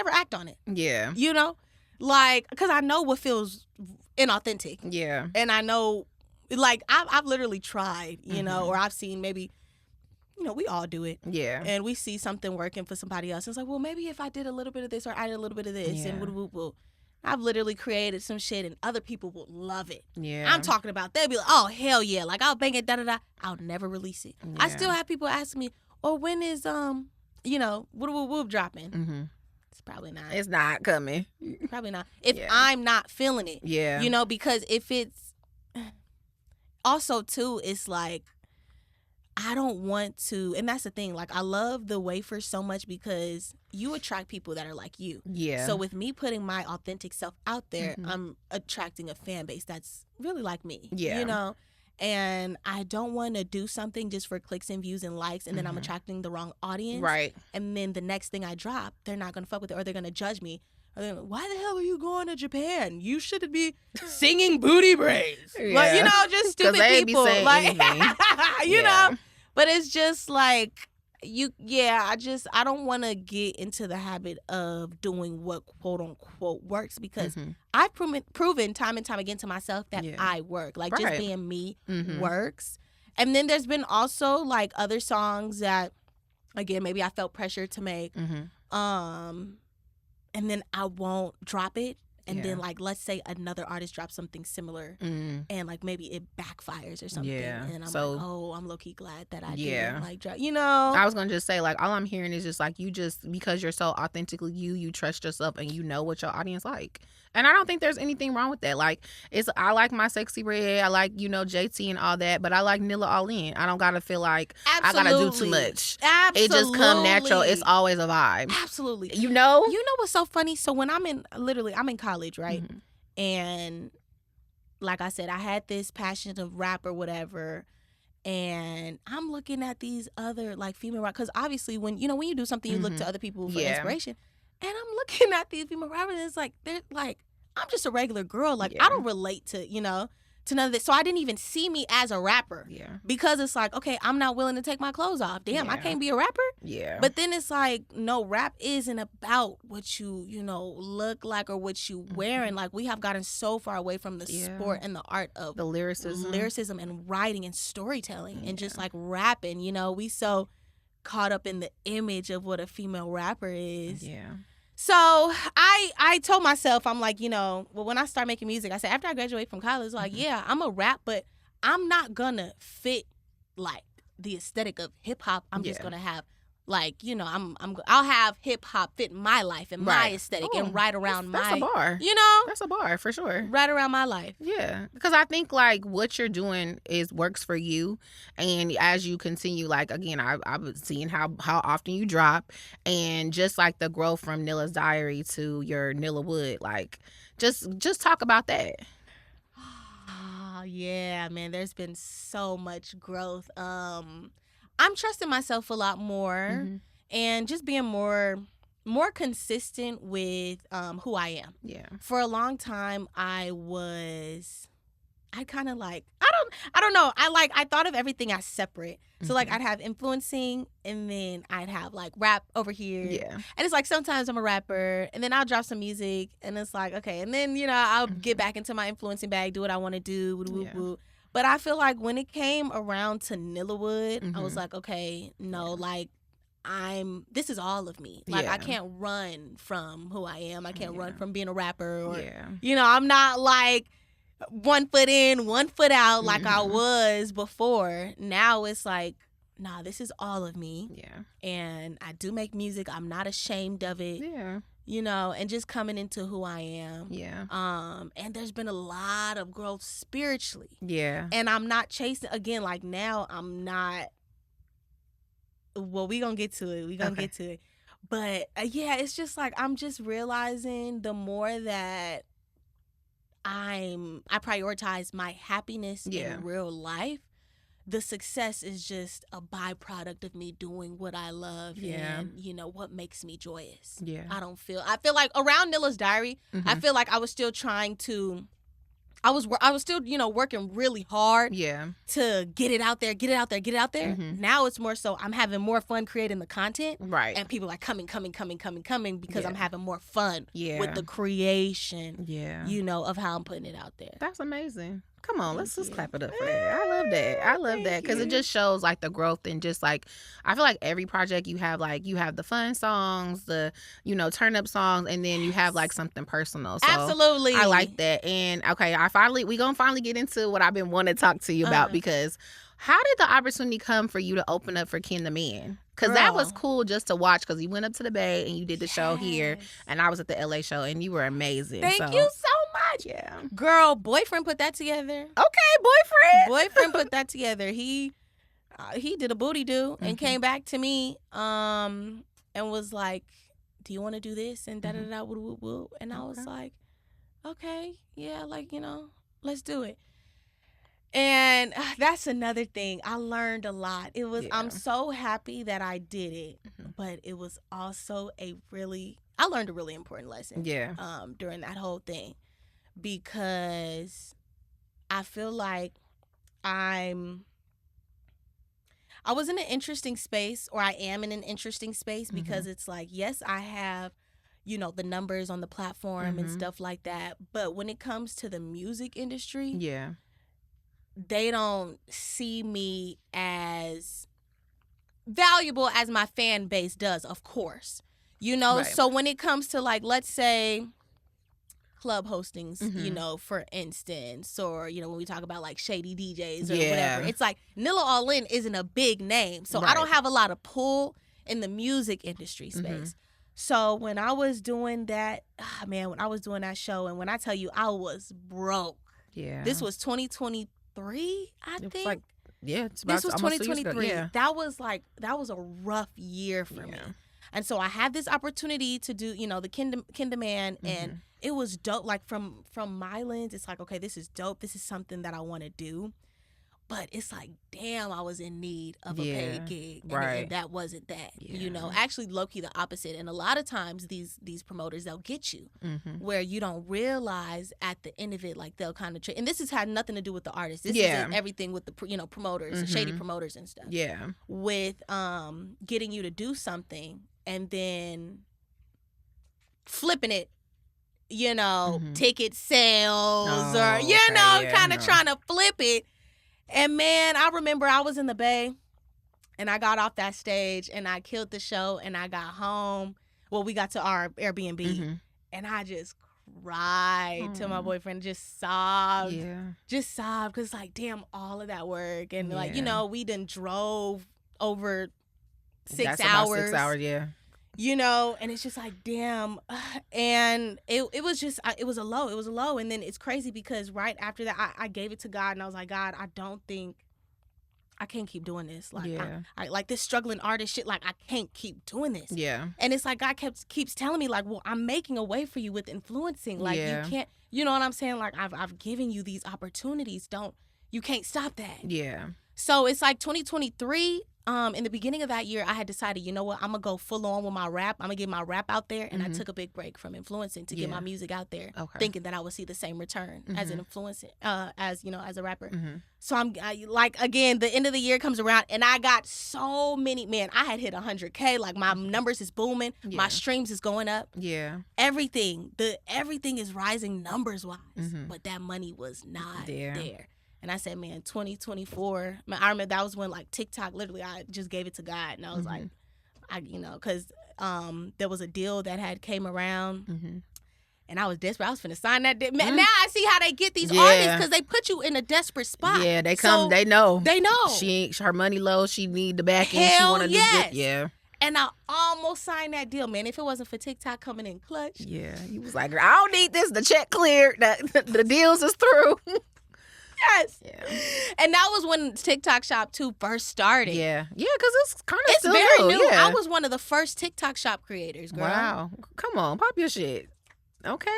act on it. Yeah. You know? Like, because I know what feels inauthentic. Yeah. And I know, like, I've literally tried, you know, or I've seen maybe, you know, we all do it. Yeah. And we see something working for somebody else. It's like, well, maybe if I did a little bit of this or I did a little bit of this and I've literally created some shit and other people will love it. Yeah. I'm talking about, they'll be like, oh, hell yeah. Like, I'll bang it, da-da-da. I'll never release it. Yeah. I still have people ask me, oh, when is, you know, whoop dropping? Mm-hmm. It's probably not. It's not coming. Probably not. If I'm not feeling it. Yeah. You know, because if it's, also too, it's like, I don't want to, and that's the thing, like, I love the wafer so much because you attract people that are like you. Yeah. So with me putting my authentic self out there, I'm attracting a fan base that's really like me. Yeah. You know? And I don't want to do something just for clicks and views and likes, and then I'm attracting the wrong audience. Right. And then the next thing I drop, they're not going to fuck with it, or they're going to judge me. Or they're like, why the hell are you going to Japan? You shouldn't be singing booty braids. Yeah. Like, you know, just stupid people. Like, you know? But it's just like, I don't want to get into the habit of doing what quote unquote works, because I've proven time and time again to myself that I work. Like, just being me works. And then there's been also like other songs that, again, maybe I felt pressure to make. And then I won't drop it. And then, like, let's say another artist drops something similar and, like, maybe it backfires or something. Yeah. And I'm like, oh, I'm low-key glad that I didn't, like, drop, you know? I was going to just say, like, all I'm hearing is just, like, you just, because you're so authentically you trust yourself and you know what your audience like. And I don't think there's anything wrong with that. Like, I like my Sexy Red. I like, you know, JT and all that. But I like Nilla Allin. I don't got to feel like I got to do too much. Absolutely. It just come natural. It's always a vibe. Absolutely. You know? You know what's so funny? So when I'm in college, right? And like I said, I had this passion of rap or whatever. And I'm looking at these other, like, female rap. Because obviously when you do something, you look to other people for inspiration. And I'm looking at these female rappers, and it's like, they're like, I'm just a regular girl. Like, I don't relate to, you know, to none of this. So I didn't even see me as a rapper. Yeah. Because it's like, okay, I'm not willing to take my clothes off. Damn, I can't be a rapper. Yeah. But then it's like, no, rap isn't about what you know, look like or what you wearing. Like, we have gotten so far away from the sport and the art of the lyricism and writing and storytelling and just like rapping. You know, we so caught up in the image of what a female rapper is. Yeah. So I told myself, I'm like, you know, well, when I start making music, I said, after I graduate from college, like, I'm a rap, but I'm not gonna fit like the aesthetic of hip hop. I'm just gonna have like, you know, I'll have hip hop fit my life and my aesthetic and right around that's a bar. You know, that's a bar for sure. Right around my life. Yeah, because I think like what you're doing works for you, and as you continue, like again, I've seen how often you drop, and just like the growth from Nilla's Diary to your Nillawood, like just talk about that. Oh, yeah, man, there's been so much growth. I'm trusting myself a lot more and just being more consistent with who I am. Yeah. For a long time, I kind of like, I don't know. I thought of everything as separate. So like I'd have influencing and then I'd have like rap over here. Yeah. And it's like sometimes I'm a rapper and then I'll drop some music and it's like, okay. And then, you know, I'll get back into my influencing bag, do what I want to do. Woo. But I feel like when it came around to Nillawood, I was like, okay, no, like this is all of me. Like I can't run from who I am. I can't run from being a rapper or, you know, I'm not like 1 foot in, 1 foot out like I was before. Now it's like, nah, this is all of me. Yeah. And I do make music. I'm not ashamed of it. Yeah. You know, and just coming into who I am. Yeah. And there's been a lot of growth spiritually. Yeah. And I'm not chasing, again, like now I'm not, well, we gonna get to it. But yeah, it's just like, I'm just realizing the more that I prioritize my happiness in real life, the success is just a byproduct of me doing what I love and, you know, what makes me joyous. Yeah. I feel like around Nilla's Diary, I feel like I was still trying to, I was still, you know, working really hard to get it out there. Now it's more so I'm having more fun creating the content. Right. And people are coming because I'm having more fun with the creation, you know, of how I'm putting it out there. That's amazing. Come on, let's just clap it up for that. I love that because it just shows like the growth and just like I feel like every project you have the fun songs, the, you know, turn up songs, and then you have like something personal. So absolutely, I like that. And okay, we gonna finally get into what I've been wanting to talk to you about because how did the opportunity come for you to open up for KenTheMan? Because that was cool just to watch because you went up to the Bay and you did the show here and I was at the LA show and you were amazing. Thank you so much. Yeah. Girl, boyfriend put that together. Okay, boyfriend put that together. He did a booty do and came back to me and was like, do you want to do this? And da-da-da, woo. And I was like, okay, yeah, like, you know, let's do it. And that's another thing. I learned a lot. It was, I'm so happy that I did it, but it was also I learned a really important lesson. During that whole thing, because I feel like I was in an interesting space, or I am in an interesting space because it's like, yes, I have, you know, the numbers on the platform and stuff like that. But when it comes to the music industry, they don't see me as valuable as my fan base does, of course. You know, so when it comes to like, let's say club hostings, you know, for instance, or, you know, when we talk about like shady DJs or whatever, it's like Nilla Allin isn't a big name. So I don't have a lot of pull in the music industry space. So when I was doing that, when I was doing that show, and when I tell you I was broke, this was 2023, I think. Like, it's about this was 2023. That was a rough year for me. And so I had this opportunity to do, you know, the KenTheMan, and it was dope. Like from my lens, it's like, okay, this is dope. This is something that I want to do. But it's like, damn, I was in need of a paid gig. And that wasn't that, you know. Actually, low-key the opposite. And a lot of times these promoters, they'll get you where you don't realize at the end of it, like they'll kind of and this has had nothing to do with the artist. This is everything with the, you know, promoters, shady promoters and stuff. With getting you to do something and then flipping it, you know, ticket sales or, you know, kind of trying to flip it. And man, I remember I was in the Bay and I got off that stage and I killed the show and I got home. Well, we got to our Airbnb and I just cried to my boyfriend, just sobbed. Just sobbed because like, damn, all of that work. And like, you know, we done drove over 6 hours. 6 hours, yeah. You know, and it's just like, damn. And it was just, it was a low. And then it's crazy because right after that, I gave it to God, and I was like, God, I don't think I can't keep doing this. Like, I like this struggling artist shit. Like, I can't keep doing this. Yeah. And it's like God keeps telling me, like, well, I'm making a way for you with influencing. Like, you can't, you know what I'm saying? Like, I've given you these opportunities. You can't stop that. Yeah. So it's like 2023. In the beginning of that year, I had decided, you know what, I'm going to go full on with my rap. I'm going to get my rap out there. And I took a big break from influencing to get my music out there, thinking that I would see the same return as an influencer, as a rapper. So again, the end of the year comes around and I got so many, man, I had hit 100K. Like, my numbers is booming. My streams is going up. Yeah. Everything is rising numbers wise, but that money was not there. And I said, man, 2024. I remember that was when, like, TikTok, literally, I just gave it to God. And I was like, because there was a deal that had came around. And I was desperate. I was finna sign that. Now I see how they get these artists, because they put you in a desperate spot. Yeah, they come. They know. They know. Her money low. She need the back end. Hell she want to yes. do it. Yeah. And I almost signed that deal, man. If it wasn't for TikTok coming in clutch. Yeah. You was like, I don't need this. The check cleared. The deals is through. Yes. Yeah. And that was when TikTok Shop 2 first started. Yeah. Yeah, because it's kind of still very new. Yeah. I was one of the first TikTok Shop creators, girl. Wow. Come on. Pop your shit. Okay.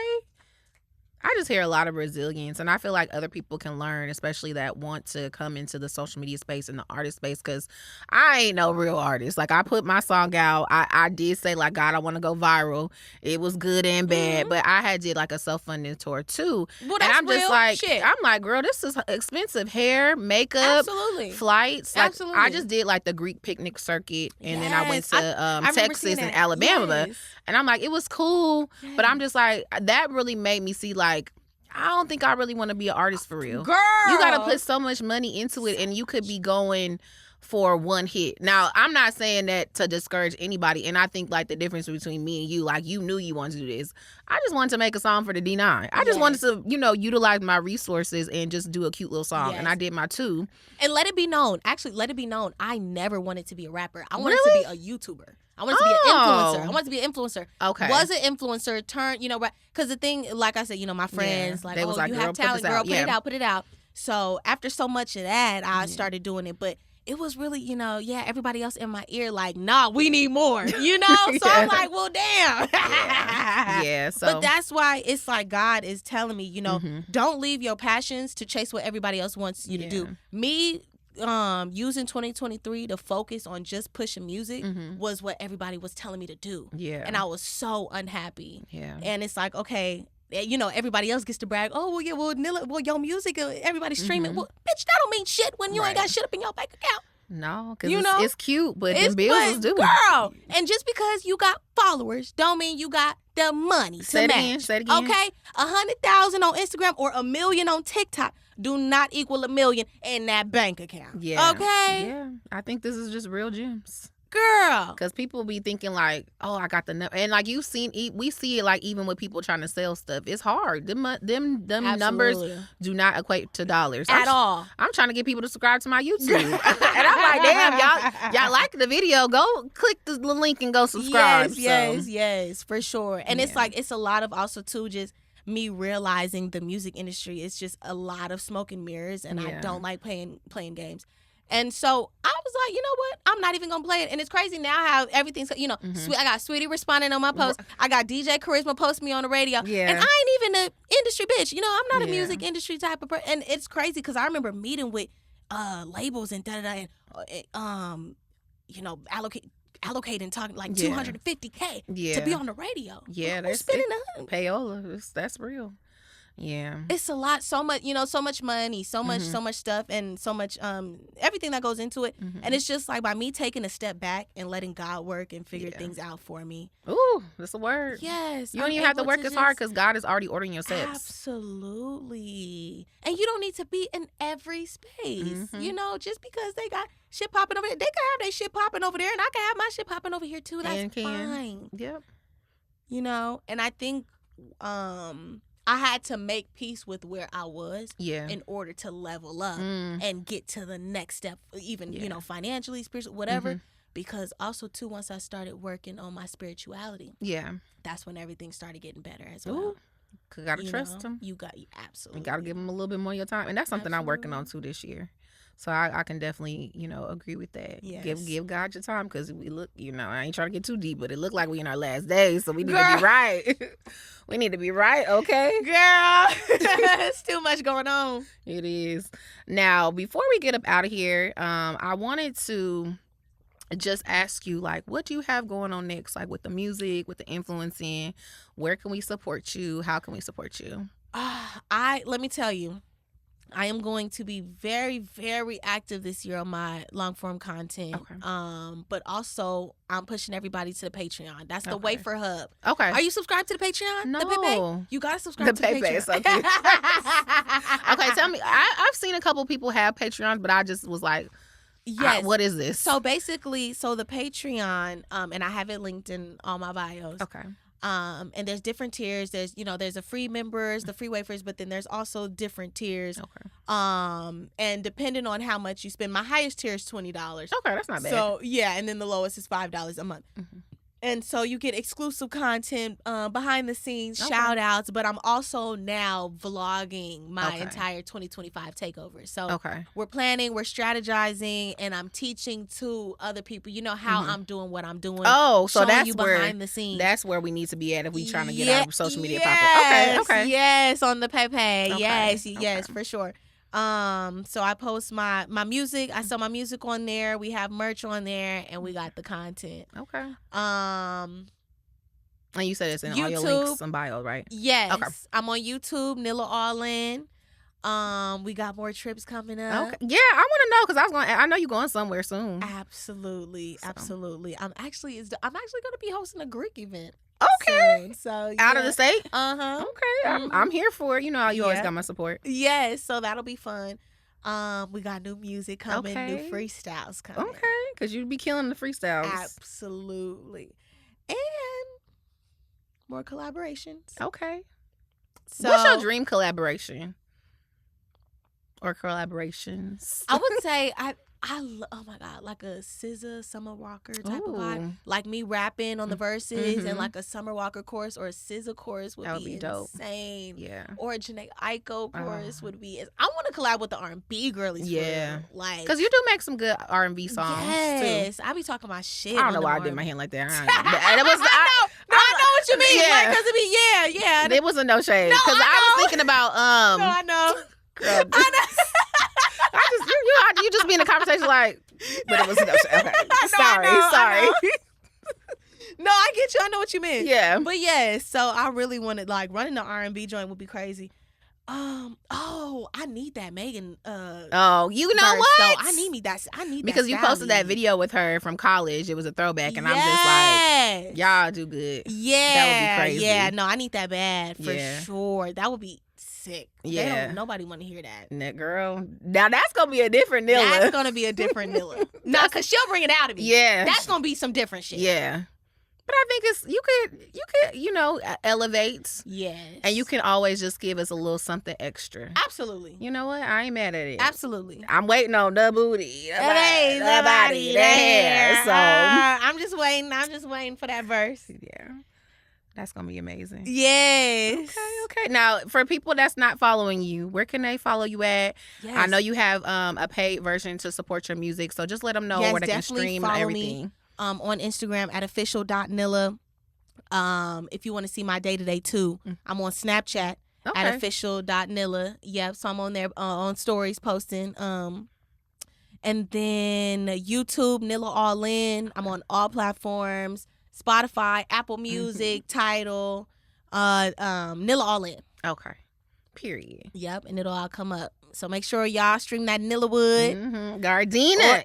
I just hear a lot of resilience, and I feel like other people can learn, especially that want to come into the social media space and the artist space, because I ain't no real artist. Like, I put my song out. I did say, like, God, I want to go viral. It was good and bad, but I had did, like, a self-funding tour, too. Well, that's and I'm just like, shit. I'm like, girl, this is expensive. Hair, makeup, absolutely, flights. Like, absolutely. I just did, like, the Greek picnic circuit, and then I went to Texas and Alabama. Yes. And I'm like, it was cool, but I'm just like, that really made me see, like, I don't think I really want to be an artist for real. Girl. You got to put so much money into it, and you could be going for one hit. Now, I'm not saying that to discourage anybody, and I think, like, the difference between me and you, like, you knew you wanted to do this. I just wanted to make a song for the D9. I just wanted to, utilize my resources and just do a cute little song, and I did my 2. And let it be known, I never wanted to be a rapper. I wanted to be a YouTuber. I wanted to be an influencer. I wanted to be an influencer. Okay. Was an influencer, turned, because the thing, like I said, my friends, like, oh, you have talent, girl, put it out. So after so much of that, I started doing it. But it was really, everybody else in my ear, like, nah, we need more, So I'm like, well, damn. Yeah. So. But that's why it's like God is telling me, don't leave your passions to chase what everybody else wants you to do. Me, using 2023 to focus on just pushing music was what everybody was telling me to do. Yeah. And I was so unhappy. Yeah. And it's like, okay, everybody else gets to brag. Oh, well, yeah, Nilla, your music, everybody's streaming. Well, bitch, that don't mean shit when you ain't got shit up in your bank account. No, because it's cute, but the bills is due. Girl, and just because you got followers don't mean you got the money to match. Say it again. Okay? 100,000 on Instagram or 1 million on TikTok do not equal 1 million in that bank account. Yeah. Okay? Yeah. I think this is just real gems. Girl. Because people be thinking like, oh, I got the number. And like we see it like even with people trying to sell stuff. It's hard. Them numbers do not equate to dollars. At all. I'm trying to get people to subscribe to my YouTube. And I'm like, damn, y'all like the video. Go click the link and go subscribe. Yes, for sure. And it's like, it's a lot of also too just me realizing the music industry is just a lot of smoke and mirrors, and I don't like playing games. And so I was like, you know what? I'm not even going to play it. And it's crazy now how everything's, I got Sweetie responding on my post. I got DJ Charisma post me on the radio. Yeah. And I ain't even an industry bitch. I'm not a music industry type of person. And it's crazy because I remember meeting with labels and da-da-da and, allocating talking like $250K to be on the radio. Yeah, that's spending payola. That's real. Yeah, it's a lot, so much, so much money, so much stuff, and so much everything that goes into it. And it's just like by me taking a step back and letting God work and figure things out for me. Ooh, that's a word. Yes, you don't even have to work as hard because God is already ordering your steps. Absolutely, and you don't need to be in every space. Just because they got shit popping over there, they can have their shit popping over there, and I can have my shit popping over here too. That's fine. Yep. And I think I had to make peace with where I was in order to level up and get to the next step, even, financially, spiritually, whatever. because also too, once I started working on my spirituality, that's when everything started getting better as well. Ooh. Gotta trust him. You absolutely. You gotta give him a little bit more of your time, and that's something I'm working on too this year. So I can definitely, agree with that. Yes. Give God your time, because we look, I ain't trying to get too deep, but it looked like we in our last days, so we need to be right. We need to be right, okay? Girl, it's too much going on. It is. Now, before we get up out of here, I wanted to just ask you, like, what do you have going on next, like with the music, with the influencing? Where can we support you? How can we support you? Let me tell you, I am going to be very, very active this year on my long form content. Okay. But also I'm pushing everybody to the Patreon. That's the Wafer Hub. Okay. Are you subscribed to the Patreon? No. The Pepe? You gotta subscribe to the Pepe Patreon. is so cute. Okay, tell me. I've seen a couple people have Patreons, but I just was like, yes. What is this? So basically, the Patreon, and I have it linked in all my bios. Okay. And there's different tiers. There's a free members, the free wafers, but then there's also different tiers. Okay. And depending on how much you spend, my highest tier is $20. Okay, that's not bad. So yeah, and then the lowest is $5 a month. Mm-hmm. And so you get exclusive content, behind the scenes, shout outs, but I'm also now vlogging my entire 2025 takeover. So we're planning, we're strategizing, and I'm teaching to other people, how I'm doing what I'm doing. Oh, so that's behind the scenes. That's where we need to be at if we trying to get our social media popping. Okay. Yes, on the Pepe. Yes, for sure. So I post my music. I sell my music on there. We have merch on there, and we got the content. Okay. And you said it's in YouTube, all your links and bio, right? Yes. Okay. I'm on YouTube, Nilla Allin. We got more trips coming up. Okay. Yeah, I want to know, because I know you're going somewhere soon. Absolutely. I'm actually going to be hosting a Greek event. Okay. Soon. So out of the state? Uh-huh. Okay. Mm-hmm. I'm here for it. You always got my support. Yes, so that'll be fun. We got new music coming, new freestyles coming. Okay, because you be killing the freestyles. Absolutely. And more collaborations. Okay. So, what's your dream collaboration? Or collaborations? I would say oh my God, like a SZA Summer Walker type of vibe. Like me rapping on the verses and like a Summer Walker chorus or a SZA chorus would be insane. Dope. Yeah. Or a Janae Aiko chorus would be. I want to collab with the R&B girlies. Yeah. Like, because you do make some good R&B songs. Yes. Too. I be talking my shit. I don't know why I did my hand like that. I know what you mean. Yeah. Because it be yeah. It wasn't no shade. Because I was thinking about No, I know. Girl, I know. You just be in a conversation like, but it was no shade. Okay. Sorry. No, I get you. I know what you meant. Yeah. But yeah, so I really wanted, like, running the R&B joint would be crazy. I need that Megan. You know verse, what? though. I need that. Because you posted that video with her from college. It was a throwback, and I'm just like, y'all do good. Yeah, that would be crazy. Yeah, no, I need that bad for sure. That would be sick. Yeah, nobody want to hear that. That girl. Now that's gonna be a different Nilla. That's gonna be a different Nilla. No, because she'll bring it out of me. Yeah, that's gonna be some different shit. Yeah. But I think you could elevate. Yes. And you can always just give us a little something extra. Absolutely. You know what? I ain't mad at it. Absolutely. I'm waiting on the booty, the body, the hair. So I'm just waiting for that verse. Yeah. That's going to be amazing. Yes. Okay. Now, for people that's not following you, where can they follow you at? Yes. I know you have a paid version to support your music, so just let them know where they can stream and everything. Me. On Instagram at official.nilla. If you want to see my day-to-day too, I'm on Snapchat at official.nilla. Yep, so I'm on there on stories posting. And then YouTube, Nilla Allin. I'm on all platforms, Spotify, Apple Music, Tidal, Nilla Allin. Okay. Period. Yep, and it'll all come up. So make sure y'all stream that Nillawood. Gardena.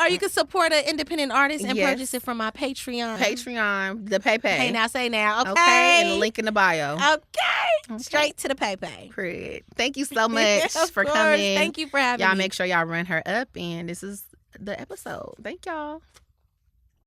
Or you can support an independent artist and purchase it from my Patreon. The Pepe. Hey, now say now. Okay. And the link in the bio. Okay. Straight to the Pepe. Period. Thank you so much for coming. Thank you for having me. Y'all make sure y'all run her up. And this is the episode. Thank y'all.